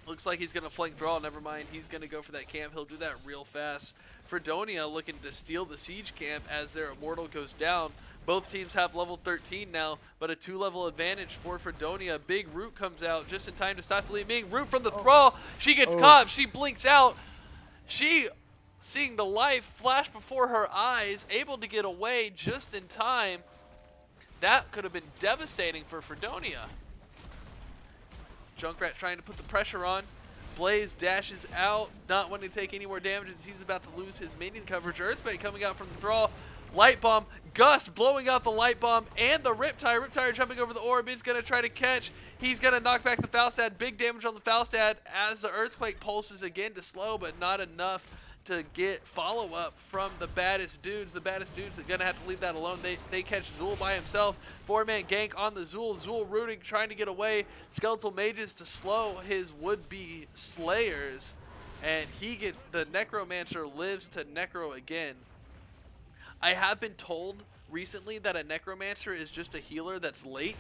Looks like he's going to flank Thrall. Never mind. He's going to go for that camp. He'll do that real fast. Freedonia looking to steal the siege camp as their immortal goes down. Both teams have level 13 now, but a 2-level advantage for Freedonia. Big Root comes out just in time to stop Li Ming. Root from the Thrall. She gets caught. She blinks out. She, seeing the life flash before her eyes, able to get away just in time. That could have been devastating for Freedonia. Junkrat trying to put the pressure on. Blaze dashes out, not wanting to take any more damage as he's about to lose his minion coverage. Earthbait coming out from the Thrall. Light bomb, Gus blowing out the light bomb and the Riptire. Riptire jumping over the orb. He's going to try to catch. He's going to knock back the Falstad. Big damage on the Falstad as the Earthquake pulses again to slow, but not enough to get follow-up from the baddest dudes. The baddest dudes are going to have to leave that alone. They catch Zul by himself. 4-man gank on the Zul. Zul rooting, trying to get away. Skeletal mages to slow his would-be slayers. And he gets, the Necromancer lives to Necro again. I have been told recently that a Necromancer is just a healer that's late.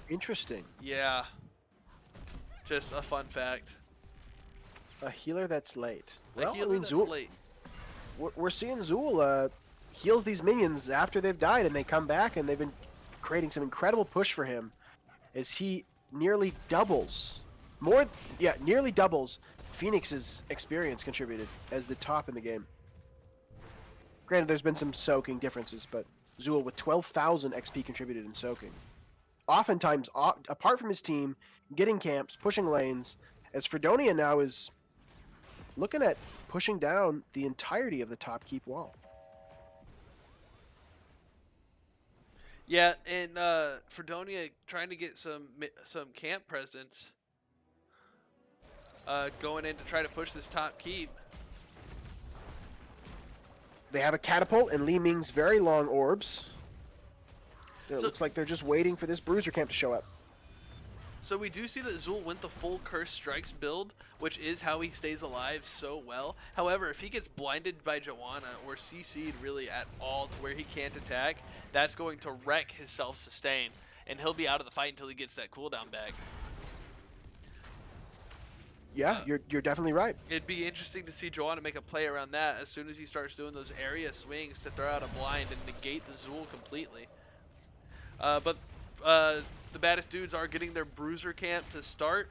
Interesting. Yeah. Just a fun fact. A healer that's late. Well, I mean, Zul, late. We're seeing Zul heals these minions after they've died, and they come back, and they've been creating some incredible push for him as he nearly doubles. Nearly doubles Phoenix's experience contributed as the top in the game. Granted, there's been some soaking differences, but Zul with 12,000 XP contributed in soaking. Oftentimes, apart from his team, getting camps, pushing lanes, as Freedonia now is looking at pushing down the entirety of the top keep wall. Yeah, and Freedonia trying to get some camp presence, going in to try to push this top keep. They have a catapult and Li Ming's very long orbs. It looks like they're just waiting for this Bruiser camp to show up. So we do see that Zul went the full Curse Strikes build, which is how he stays alive so well. However, if he gets blinded by Joanna or CC'd really at all to where he can't attack, that's going to wreck his self-sustain, and he'll be out of the fight until he gets that cooldown back. Yeah, you're definitely right. It'd be interesting to see Joanna make a play around that as soon as he starts doing those area swings to throw out a blind and negate the Zul completely. But the baddest dudes are getting their Bruiser camp to start.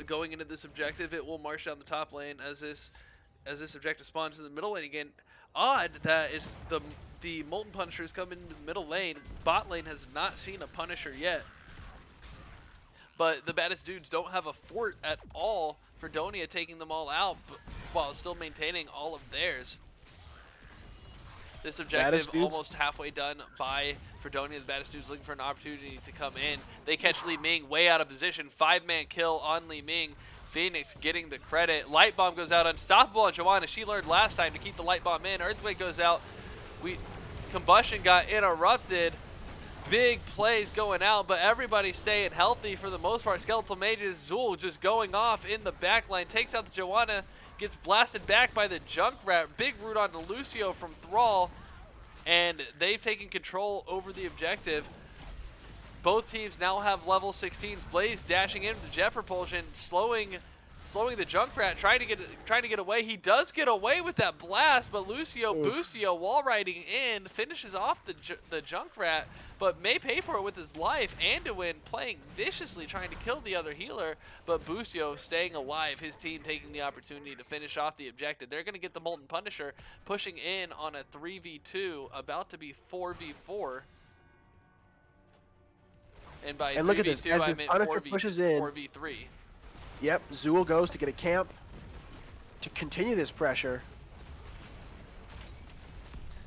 Going into this objective, it will march down the top lane as this objective spawns in the middle lane again. odd that it's the Molten Punishers come into the middle lane. Bot lane has not seen a Punisher yet. But the Baddest Dudes don't have a fort at all. Freedonia taking them all out while still maintaining all of theirs. This objective almost halfway done by Freedonia. The Baddest Dudes looking for an opportunity to come in. They catch Li Ming way out of position. 5-man kill on Li Ming. Phoenix getting the credit. Light Bomb goes out unstoppable on Joanna. She learned last time to keep the Light Bomb in. Earthquake goes out. Combustion got interrupted. Big plays going out, but everybody staying healthy for the most part. Skeletal Mages, Zul just going off in the backline. Takes out the Joanna. Gets blasted back by the Junkrat. Big root onto Lucio from Thrall. And they've taken control over the objective. Both teams now have level 16s. Blaze dashing into the jet propulsion, slowing the Junkrat, trying to get away. He does get away with that blast, but Lucio Boostio wall riding in finishes off the Junkrat, but may pay for it with his life. Anduin playing viciously, trying to kill the other healer, but Boostio staying alive. His team taking the opportunity to finish off the objective. They're going to get the Molten Punisher, pushing in on a 3v2, about to be 4v4. And by 3v2, look at this, as I the meant Punisher pushes in. 4v3. Yep, Zul goes to get a camp to continue this pressure.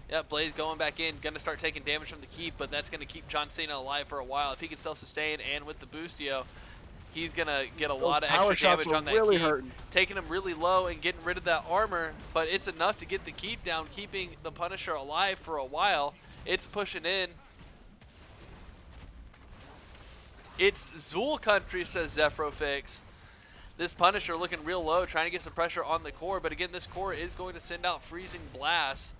Yeah, Blaze going back in, going to start taking damage from the keep, but that's going to keep John Cena alive for a while. If he can self-sustain and with the Boostio, he's going to get a lot of extra damage on that keep. Hurting. Taking him really low and getting rid of that armor, but it's enough to get the keep down, keeping the Punisher alive for a while. It's pushing in. It's Zul country, says Zephyrofix. This Punisher looking real low, trying to get some pressure on the core, but again, this core is going to send out freezing blasts.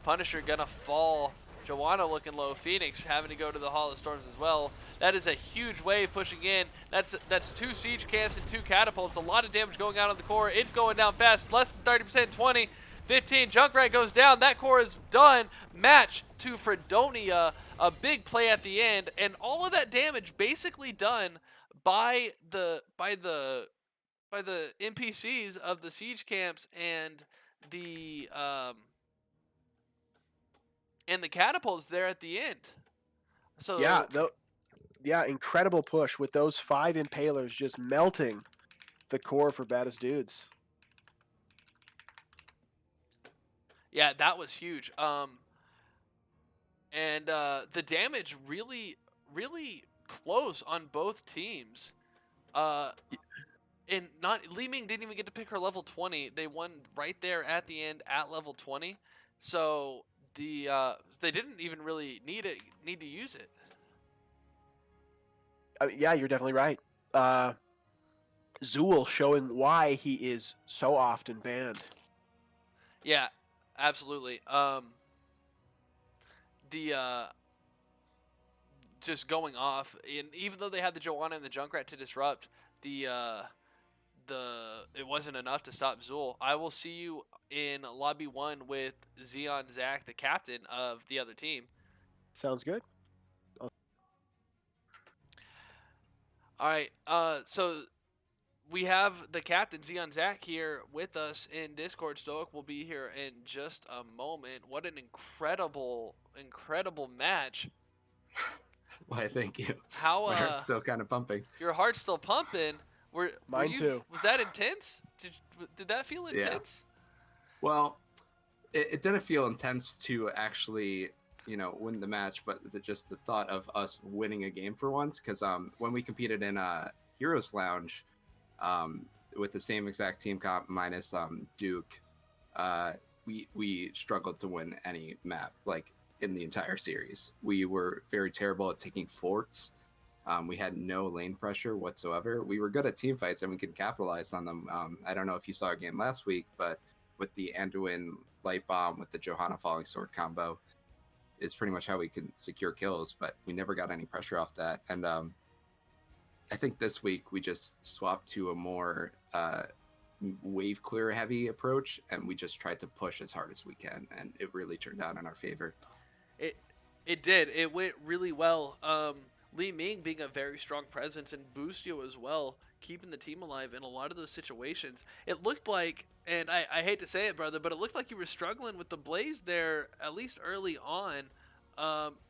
Punisher gonna fall. Joanna looking low. Phoenix having to go to the Hall of Storms as well. That is a huge wave pushing in. That's 2 siege camps and 2 catapults. A lot of damage going out on the core. It's going down fast. Less than 30%, 20, 15. Junkrat goes down. That core is done. Match to Freedonia. A big play at the end, and all of that damage basically done by the NPCs of the siege camps and the catapults there at the end. So yeah, incredible push with those 5 impalers just melting the core for Baddest Dudes. Yeah, that was huge. And the damage really close on both teams. And Li Ming didn't even get to pick her level 20. They won right there at the end at level 20. So they didn't even really need to use it. Yeah, you're definitely right. Zul showing why he is so often banned. Yeah, absolutely. Just going off, and even though they had the Joanna and the Junkrat to disrupt, it wasn't enough to stop Zul. I will see you in lobby 1 with Xeon Zach, the captain of the other team. Sounds good. All right, so we have the captain, Xeon Zach, here with us in Discord. Stoic will be here in just a moment. What an incredible match. Why, thank you. How my heart's still kind of pumping. Your heart's still pumping. Mine too. Was that intense? Did that feel intense? Yeah. Well, it didn't feel intense to actually, win the match, but just the thought of us winning a game for once. Because when we competed in Heroes Lounge, with the same exact team comp minus Duke, we struggled to win any map in the entire series. We were very terrible at taking forts. We had no lane pressure whatsoever. We were good at team fights and we could capitalize on them. I don't know if you saw our game last week, but with the Anduin Light Bomb with the Johanna Falling Sword combo, is pretty much how we can secure kills, but we never got any pressure off that. And I think this week we just swapped to a more wave clear heavy approach, and we just tried to push as hard as we can, and it really turned out in our favor. It did. It went really well. Li Ming being a very strong presence, and Boostio as well, keeping the team alive in a lot of those situations. It looked like, And I hate to say it, brother, but it looked like you were struggling with the Blaze there, at least early on.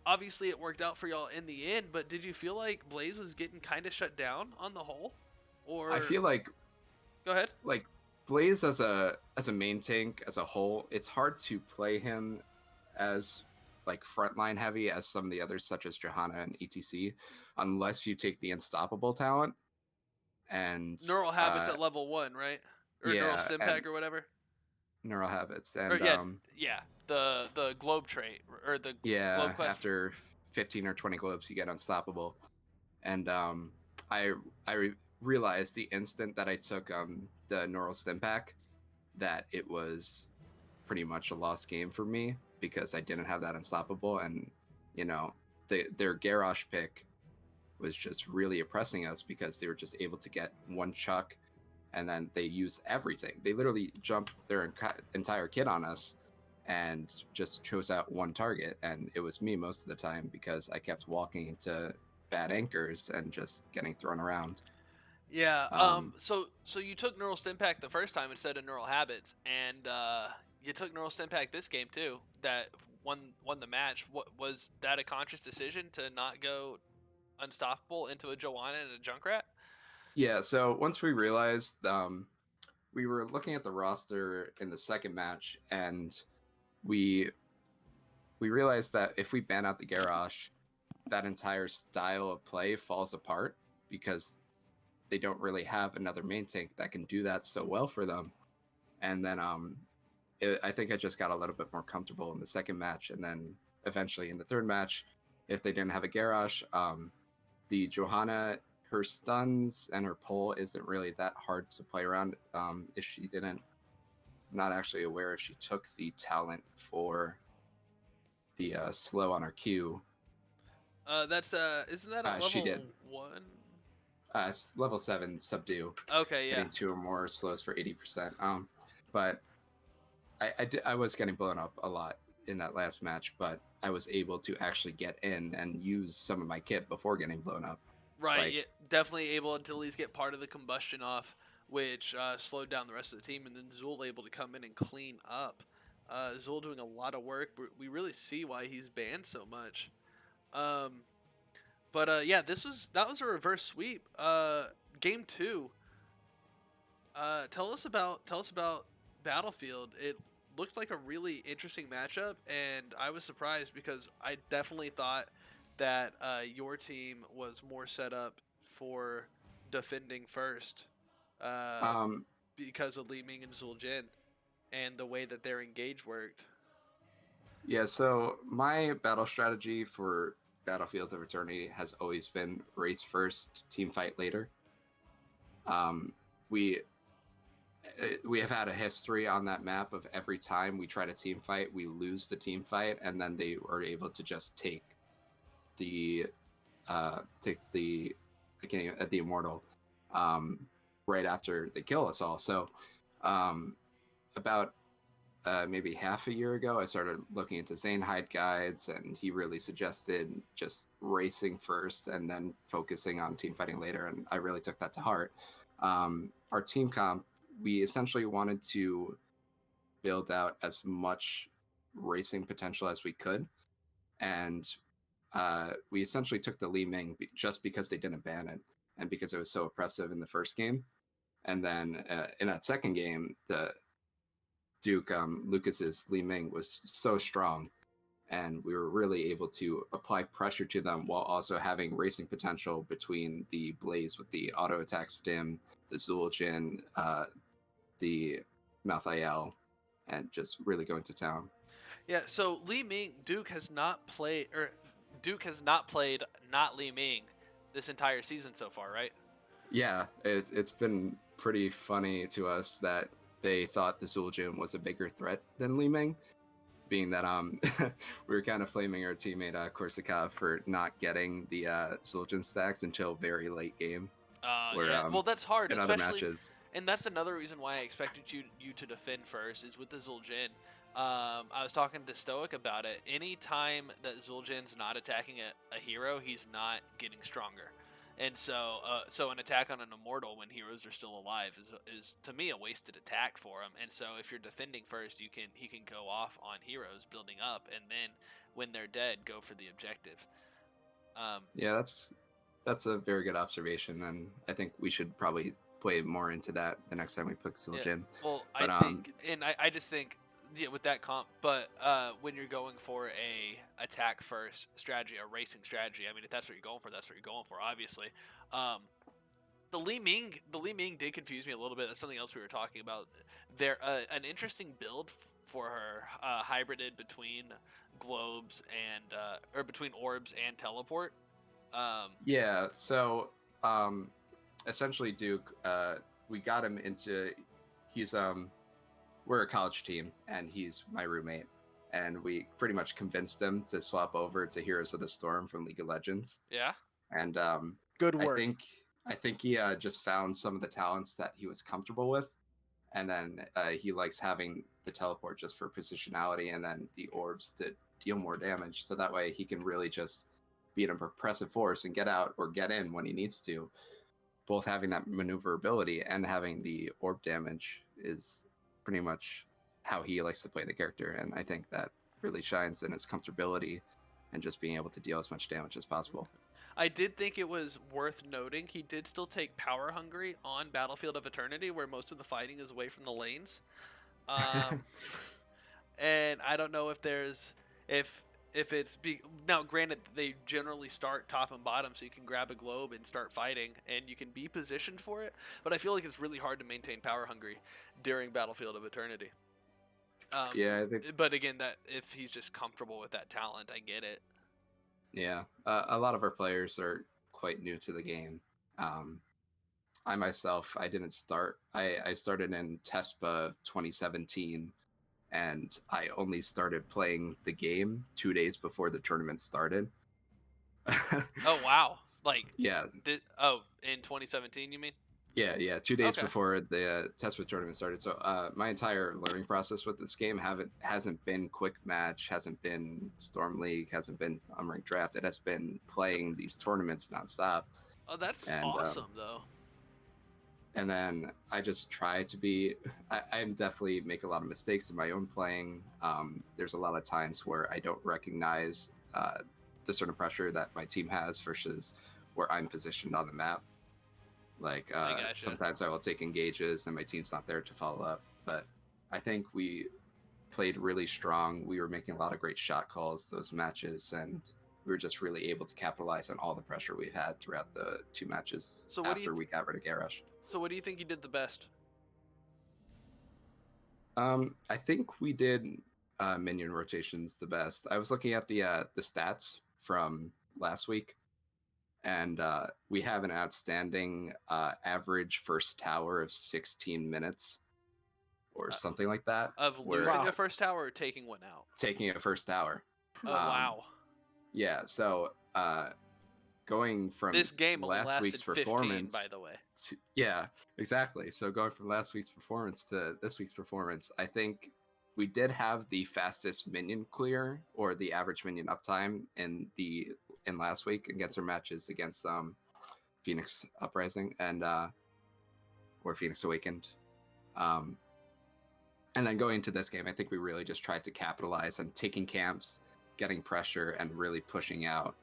Obviously, it worked out for y'all in the end, but did you feel like Blaze was getting kind of shut down on the whole? Or I feel like go ahead. Blaze as a main tank as a whole, it's hard to play him as like frontline heavy as some of the others, such as Johanna and etc, unless you take the unstoppable talent. And Neural habits at level 1, right? Or neural yeah, stim and pack or whatever. neural habits, Or and yeah, the globe trait or the yeah, globe quest. after 15 or 20 globes, you get unstoppable. And I realized the instant that I took the neural stim pack that it was pretty much a lost game for me because I didn't have that unstoppable, and you know their Garrosh pick was just really oppressing us because they were just able to get one chuck, and then they used everything. They literally jumped their entire kit on us and just chose out one target, and it was me most of the time because I kept walking into bad anchors and just getting thrown around. Yeah. So you took neural stim pack the first time instead of neural habits, and you took neural stim pack this game too. That won the match. What was that a conscious decision to not go unstoppable into a Joanna and a Junkrat? Yeah, so once we realized we were looking at the roster in the second match, and we realized that if we ban out the Garrosh, that entire style of play falls apart because they don't really have another main tank that can do that so well for them. And then I think I just got a little bit more comfortable in the second match, and then eventually in the third match, if they didn't have a Garrosh, the Johanna, her stuns and her pull isn't really that hard to play around. If she didn't, I'm not actually aware if she took the talent for the slow on her Q. That's isn't that a level She did. 1? Level 7 subdue. Okay, yeah. Getting 2 or more slows for 80%. But I was getting blown up a lot in that last match, but I was able to actually get in and use some of my kit before getting blown up. Right, Like, yeah, definitely able to at least get part of the combustion off, which slowed down the rest of the team, and then Zul able to come in and clean up. Zul doing a lot of work. We really see why he's banned so much. But yeah, that was a reverse sweep. Game 2. Tell us about Battlefield. It looked like a really interesting matchup, and I was surprised because I definitely thought that your team was more set up for defending first, because of Li Ming and Zul Jin and the way that their engage worked. yeah, so my battle strategy for Battlefield of Eternity has always been race first, team fight later. We have had a history on that map of every time we try to team fight, we lose the team fight, and then they were able to just take the immortal right after they kill us all. So about maybe half a year ago, I started looking into Zane Hyde guides, and he really suggested just racing first and then focusing on team fighting later, and I really took that to heart. Our team comp, we essentially wanted to build out as much racing potential as we could, and we essentially took the Li Ming just because they didn't ban it and because it was so oppressive in the first game. And then in that second game, the Duke Lucas's Li Ming was so strong, and we were really able to apply pressure to them while also having racing potential between the Blaze with the auto attack stim, the Zul'jin, the Malthael, and just really going to town. Yeah, so Li Ming, Duke has not played not Li Ming this entire season so far, right? Yeah, it's been pretty funny to us that they thought the Zul'jin was a bigger threat than Li Ming, being that we were kind of flaming our teammate Korsakov for not getting the Zul'jin stacks until very late game. Yeah. Well, that's hard, in especially, other matches. And that's another reason why I expected you to defend first is with the Zul'jin. I was talking to Stoic about it. Anytime that Zul'jin's not attacking a hero, he's not getting stronger. And so an attack on an immortal when heroes are still alive is to me a wasted attack for him. And so if you're defending first, he can go off on heroes building up, and then when they're dead, go for the objective. Yeah, that's a very good observation, and I think we should probably play more into that the next time we pixel Yeah. Jin. Well, But I think, and I just think, yeah, with that comp, but when you're going for a attack first strategy, a racing strategy, I mean, if that's what you're going for, that's what you're going for, obviously. The Li Ming did confuse me a little bit. That's something else we were talking about. There, an interesting build for her, hybrided between globes and or between orbs and teleport. yeah, so essentially Duke, we got him into, he's we're a college team and he's my roommate, and we pretty much convinced him to swap over to Heroes of the Storm from League of Legends. Yeah. And Good work. I think he just found some of the talents that he was comfortable with, and then he likes having the teleport just for positionality, and then the orbs to deal more damage. So that way he can really just be an impressive force and get out or get in when he needs to. Both having that maneuverability and having the orb damage is pretty much how he likes to play the character, and I think that really shines in his comfortability and just being able to deal as much damage as possible. I did think it was worth noting he did still take Power Hungry on Battlefield of Eternity, where most of the fighting is away from the lanes. And I don't know if there's if it's now granted they generally start top and bottom, so you can grab a globe and start fighting and you can be positioned for it, but I feel like it's really hard to maintain Power Hungry during Battlefield of Eternity. Yeah, I think, but again, that if he's just comfortable with that talent, I get it. yeah, a lot of our players are quite new to the game. I myself, I didn't start. I started in TESPA 2017, and I only started playing the game 2 days before the tournament started. Oh wow! Like yeah, in 2017, you mean? yeah, 2 days Okay. before the TESPA tournament started. So my entire learning process with this game hasn't been quick match, hasn't been Storm League, hasn't been unranked draft. It has been playing these tournaments nonstop. Oh, that's And, awesome though. And then I just try to be. I'm definitely make a lot of mistakes in my own playing. There's a lot of times where I don't recognize the certain pressure that my team has versus where I'm positioned on the map. Like I gotcha. sometimes I will take engages and my team's not there to follow up. But I think we played really strong. We were making a lot of great shot calls those matches, and we were just really able to capitalize on all the pressure we've had throughout the 2 matches So what do after you we got rid of Garrosh. So what do you think you did the best? I think we did minion rotations the best. I was looking at the stats from last week, and we have an outstanding average first tower of 16 minutes or something like that. Of where- losing Wow. a first tower or taking one out? Taking a first tower. Oh wow! Yeah, so going from This game only last lasted week's 15, performance, by the way. yeah, exactly. So going from last week's performance to this week's performance, I think we did have the fastest minion clear or the average minion uptime in last week against our matches against Phoenix Uprising and or Phoenix Awakened. And then going into this game, I think we really just tried to capitalize on taking camps, getting pressure, and really pushing out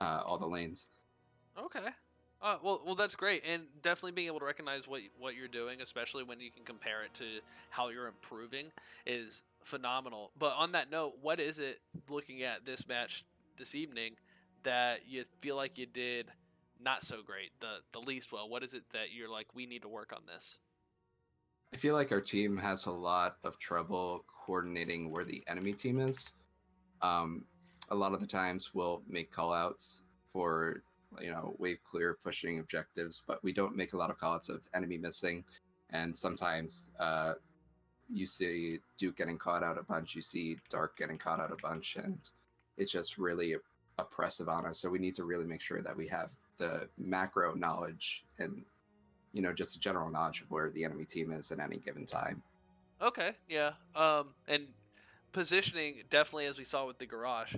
all the lanes. Okay. Well, that's great, and definitely being able to recognize what you're doing, especially when you can compare it to how you're improving, is phenomenal. But on that note, what is it, looking at this match this evening, that you feel like you did not so great, the least well? What is it that you're like, we need to work on this? I feel like our team has a lot of trouble coordinating where the enemy team is. A lot of the times we'll make callouts for wave clear pushing objectives, but we don't make a lot of callouts of enemy missing. And sometimes you see Duke getting caught out a bunch, you see Dark getting caught out a bunch, and it's just really oppressive on us. So we need to really make sure that we have the macro knowledge and just a general knowledge of where the enemy team is at any given time. Okay, yeah. And positioning, definitely, as we saw with the garage.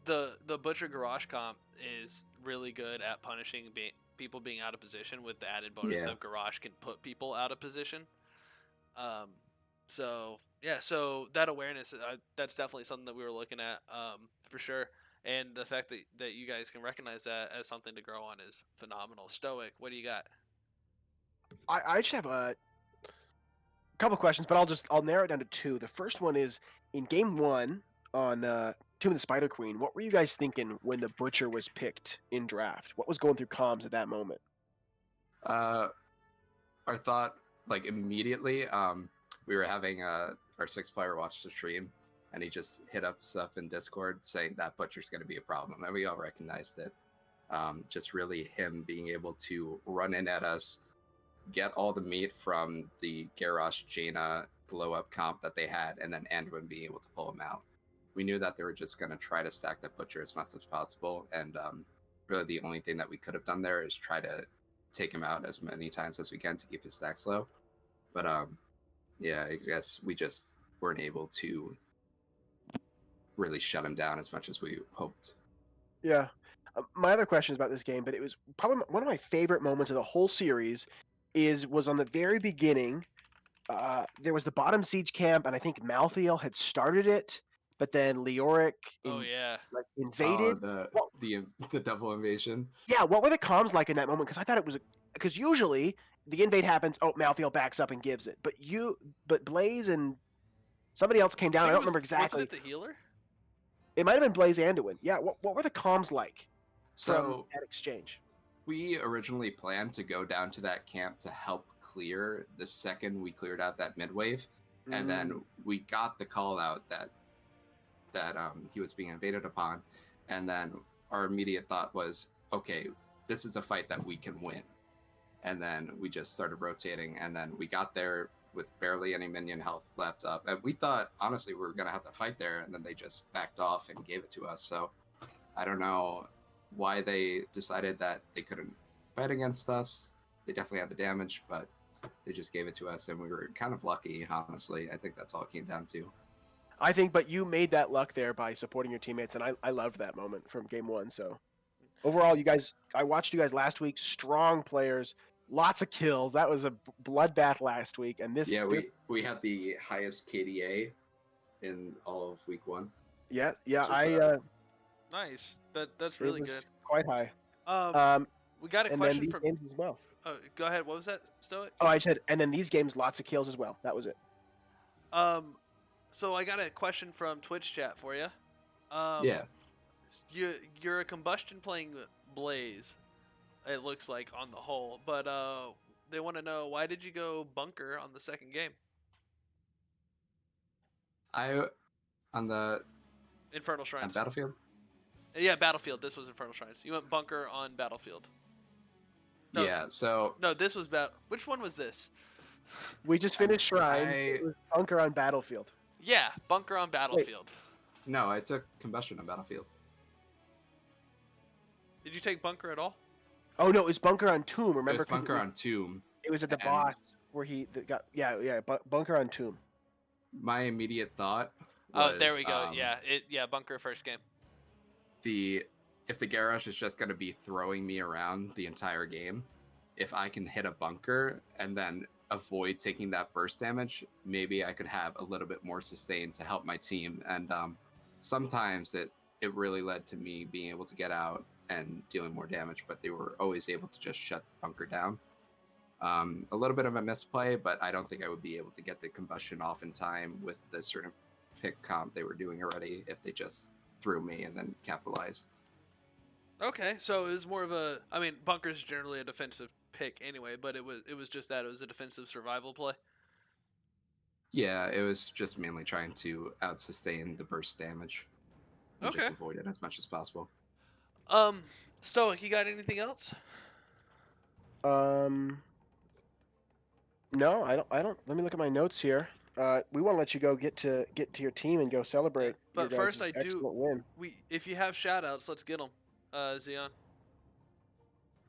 the Butcher Garage comp is really good at punishing people being out of position with the added bonus Yeah. of Garage can put people out of position. So yeah, so that awareness, that's definitely something that we were looking at, for sure. And the fact that you guys can recognize that as something to grow on is phenomenal. Stoic, what do you got? I just have a couple questions, but I'll narrow it down to two. The first one is in game one on Tomb of the Spider Queen. What were you guys thinking when the Butcher was picked in draft? What was going through comms at that moment? Our thought, like immediately, we were having our 6-player watch the stream, and he just hit up stuff in Discord saying that Butcher's going to be a problem, and we all recognized it. Just really him being able to run in at us, get all the meat from the Garrosh Jaina glow up comp that they had, and then Anduin being able to pull him out. We knew that they were just going to try to stack that Butcher as much as possible, and really the only thing that we could have done there is try to take him out as many times as we can to keep his stacks low. But yeah, I guess we just weren't able to really shut him down as much as we hoped. Yeah. My other question is about this game, but it was probably one of my favorite moments of the whole series was on the very beginning. There was the bottom siege camp, and I think Malthael had started it, but then Leoric Oh yeah. invaded. Oh, What- the double invasion. yeah, what were the comms like in that moment? Because I thought it was because usually the invade happens. Oh, Malthael backs up and gives it, but Blaze and somebody else came down. I don't remember exactly. Wasn't it the healer? It might have been Blaze Anduin. Yeah, what were the comms like from So that exchange? we originally planned to go down to that camp to help clear the second we cleared out that mid wave, and then we got the call out that he was being invaded upon, and then our immediate thought was, okay, this is a fight that we can win. And then we just started rotating, and then we got there with barely any minion health left up, and we thought honestly we were gonna have to fight there, and then they just backed off and gave it to us. So I don't know why they decided that they couldn't fight against us. They definitely had the damage, but they just gave it to us, and we were kind of lucky, honestly. I think that's all it came down to. I think, but you made that luck there by supporting your teammates, and I loved that moment from game one. So overall, you guys, I watched you guys last week. Strong players, lots of kills. That was a bloodbath last week, and this. Yeah, we had the highest KDA in all of week one. Yeah. Nice. That's really it was good. Quite high. We got a and then question these from. games as well. Oh, go ahead. What was that, Stoic? Oh, I said, and then these games, lots of kills as well. That was it. So I got a question from Twitch chat for you. Yeah. You're a combustion playing Blaze, it looks like on the whole, but they want to know, why did you go bunker on the second game? On the Infernal Shrines. Battlefield? Yeah, Battlefield. This was Infernal Shrines. You went bunker on Battlefield. No, Yeah, so no, this was Which one was this? We just finished Shrines. It was bunker on Battlefield. Yeah, bunker on Battlefield. no, I took combustion on Battlefield. Did you take bunker at all? Oh no, it was bunker on Tomb. Remember? It was bunker on Tomb. It was at the and- boss where he got bunker on Tomb. My immediate thought Oh, was, there we go. Yeah, bunker first game. If the Garrosh is just going to be throwing me around the entire game, if I can hit a bunker and then avoid taking that burst damage, maybe I could have a little bit more sustain to help my team. And sometimes it really led to me being able to get out and dealing more damage, but they were always able to just shut the bunker down. A little bit of a misplay, but I don't think I would be able to get the combustion off in time with the certain pick comp they were doing already if they just threw me and then capitalized. Okay, so it was more of a. I mean, bunker's generally a defensive pick anyway, but it was just that it was a defensive survival play. Yeah, it was just mainly trying to out sustain the burst damage and just avoid it as much as possible. Stoic, you got anything else? No, I don't. Let me look at my notes here. We want to let you go get to your team and go celebrate. But your first, guys' I do. excellent win. If you have shoutouts, let's get them. Xeon.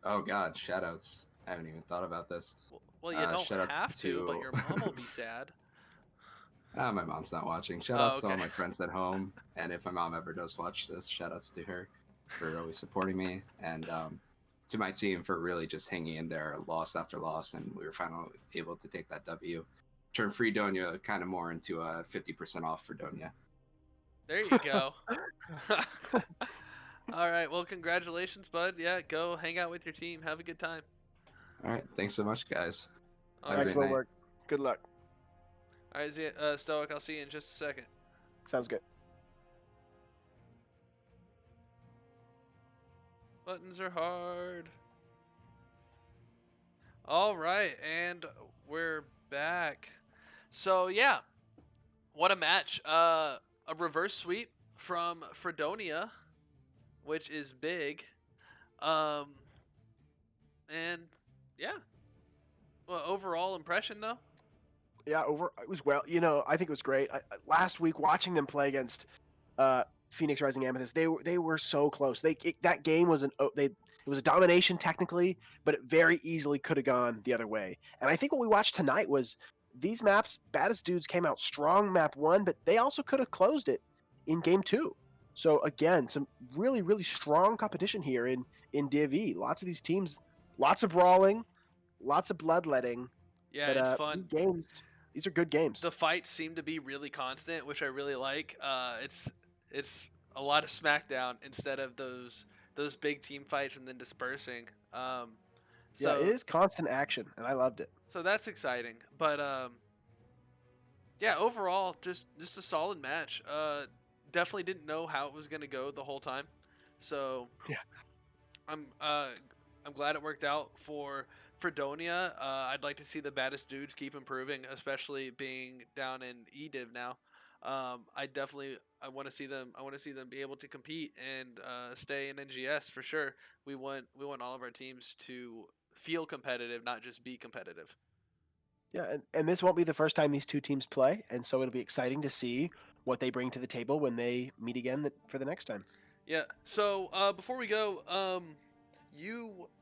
Oh god, shoutouts. I haven't even thought about this. Well, you don't shoutouts have to, but to- your mom will be sad. My mom's not watching. Shout Oh, outs to all okay. my friends at home. And if my mom ever does watch this, shout outs to her for always supporting me. And to my team for really just hanging in there, loss after loss. And we were finally able to take that W. Turn Freedonia kind of more into a 50% off Freedonia. There you go. All right. Well, congratulations, bud. Yeah, go hang out with your team. Have a good time. All right. Thanks so much, guys. All Have a right. great Excellent night. work. Good luck. All right, Stoic. I'll see you in just a second. Sounds good. Buttons are hard. All right, and we're back. So yeah, what a match! A reverse sweep from Freedonia, which is big. And yeah, well, overall impression though. Yeah, it was well. I think it was great. Last week watching them play against Phoenix Rising Amethyst, they were so close. That game was it was a domination technically, but it very easily could have gone the other way. And I think what we watched tonight was these maps. Baddest Dudes came out strong map 1, but they also could have closed it in game 2. So again, some really really strong competition here in Div E. Lots of these teams, lots of brawling, lots of bloodletting. Yeah, But it's fun. these are good games. The fights seem to be really constant, which I really like. It's a lot of SmackDown instead of those big team fights and then dispersing. Yeah, it So is constant action, and I loved it. so that's exciting. But yeah, overall, just a solid match. Definitely didn't know how it was gonna go the whole time, so Yeah. I'm glad it worked out for Freedonia. I'd like to see the Baddest Dudes keep improving, especially being down in EDiv now. I want to see them. I want to see them be able to compete and stay in NGS for sure. We want all of our teams to feel competitive, not just be competitive. Yeah, and this won't be the first time these two teams play, and so it'll be exciting to see what they bring to the table when they meet again for the next time. Yeah. So before we go,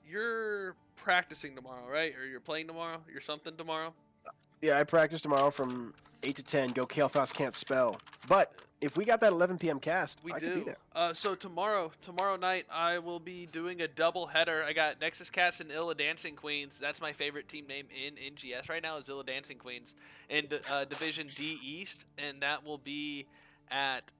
you're practicing tomorrow, right? Or you're playing tomorrow? You're something tomorrow? Yeah, I practice tomorrow from 8 to 10. Go Kael'thas can't spell. But if we got that 11 p.m. cast, We I could be do. there. So tomorrow night, I will be doing a double header. I got Nexus Cats and Illa Dancing Queens. That's my favorite team name in NGS right now is Illa Dancing Queens in Division D East, and that will be at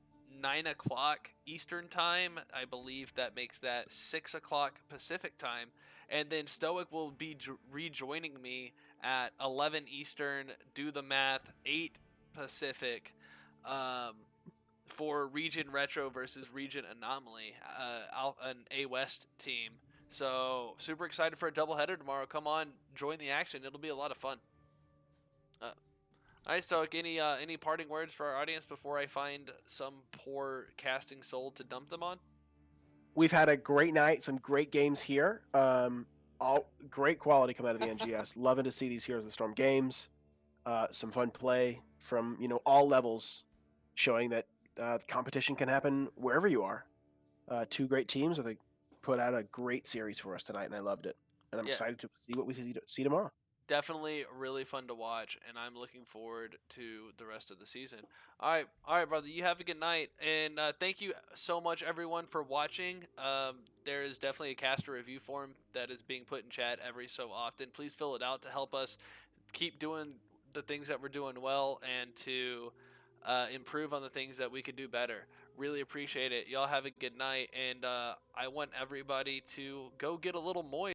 9 o'clock Eastern time. I believe that makes that 6 o'clock Pacific time. And then Stoic will be rejoining me at 11 Eastern. Do the math, 8 Pacific. For Region Retro versus Region Anomaly, an A West team. So super excited for a doubleheader tomorrow. Come on, join the action. It'll be a lot of fun. All right, Stoic. Any parting words for our audience before I find some poor casting soul to dump them on? We've had a great night, some great games here. All great quality come out of the NGS. Loving to see these Heroes of the Storm games. Some fun play from all levels, showing that competition can happen wherever you are. Two great teams they put out a great series for us tonight, and I loved it. And I'm excited to see what we see tomorrow. Definitely really fun to watch, and I'm looking forward to the rest of the season. All right, brother. You have a good night, and thank you so much, everyone, for watching. There is definitely a caster review form that is being put in chat every so often. Please fill it out to help us keep doing the things that we're doing well and to improve on the things that we could do better. Really appreciate it. Y'all have a good night, and I want everybody to go get a little moist.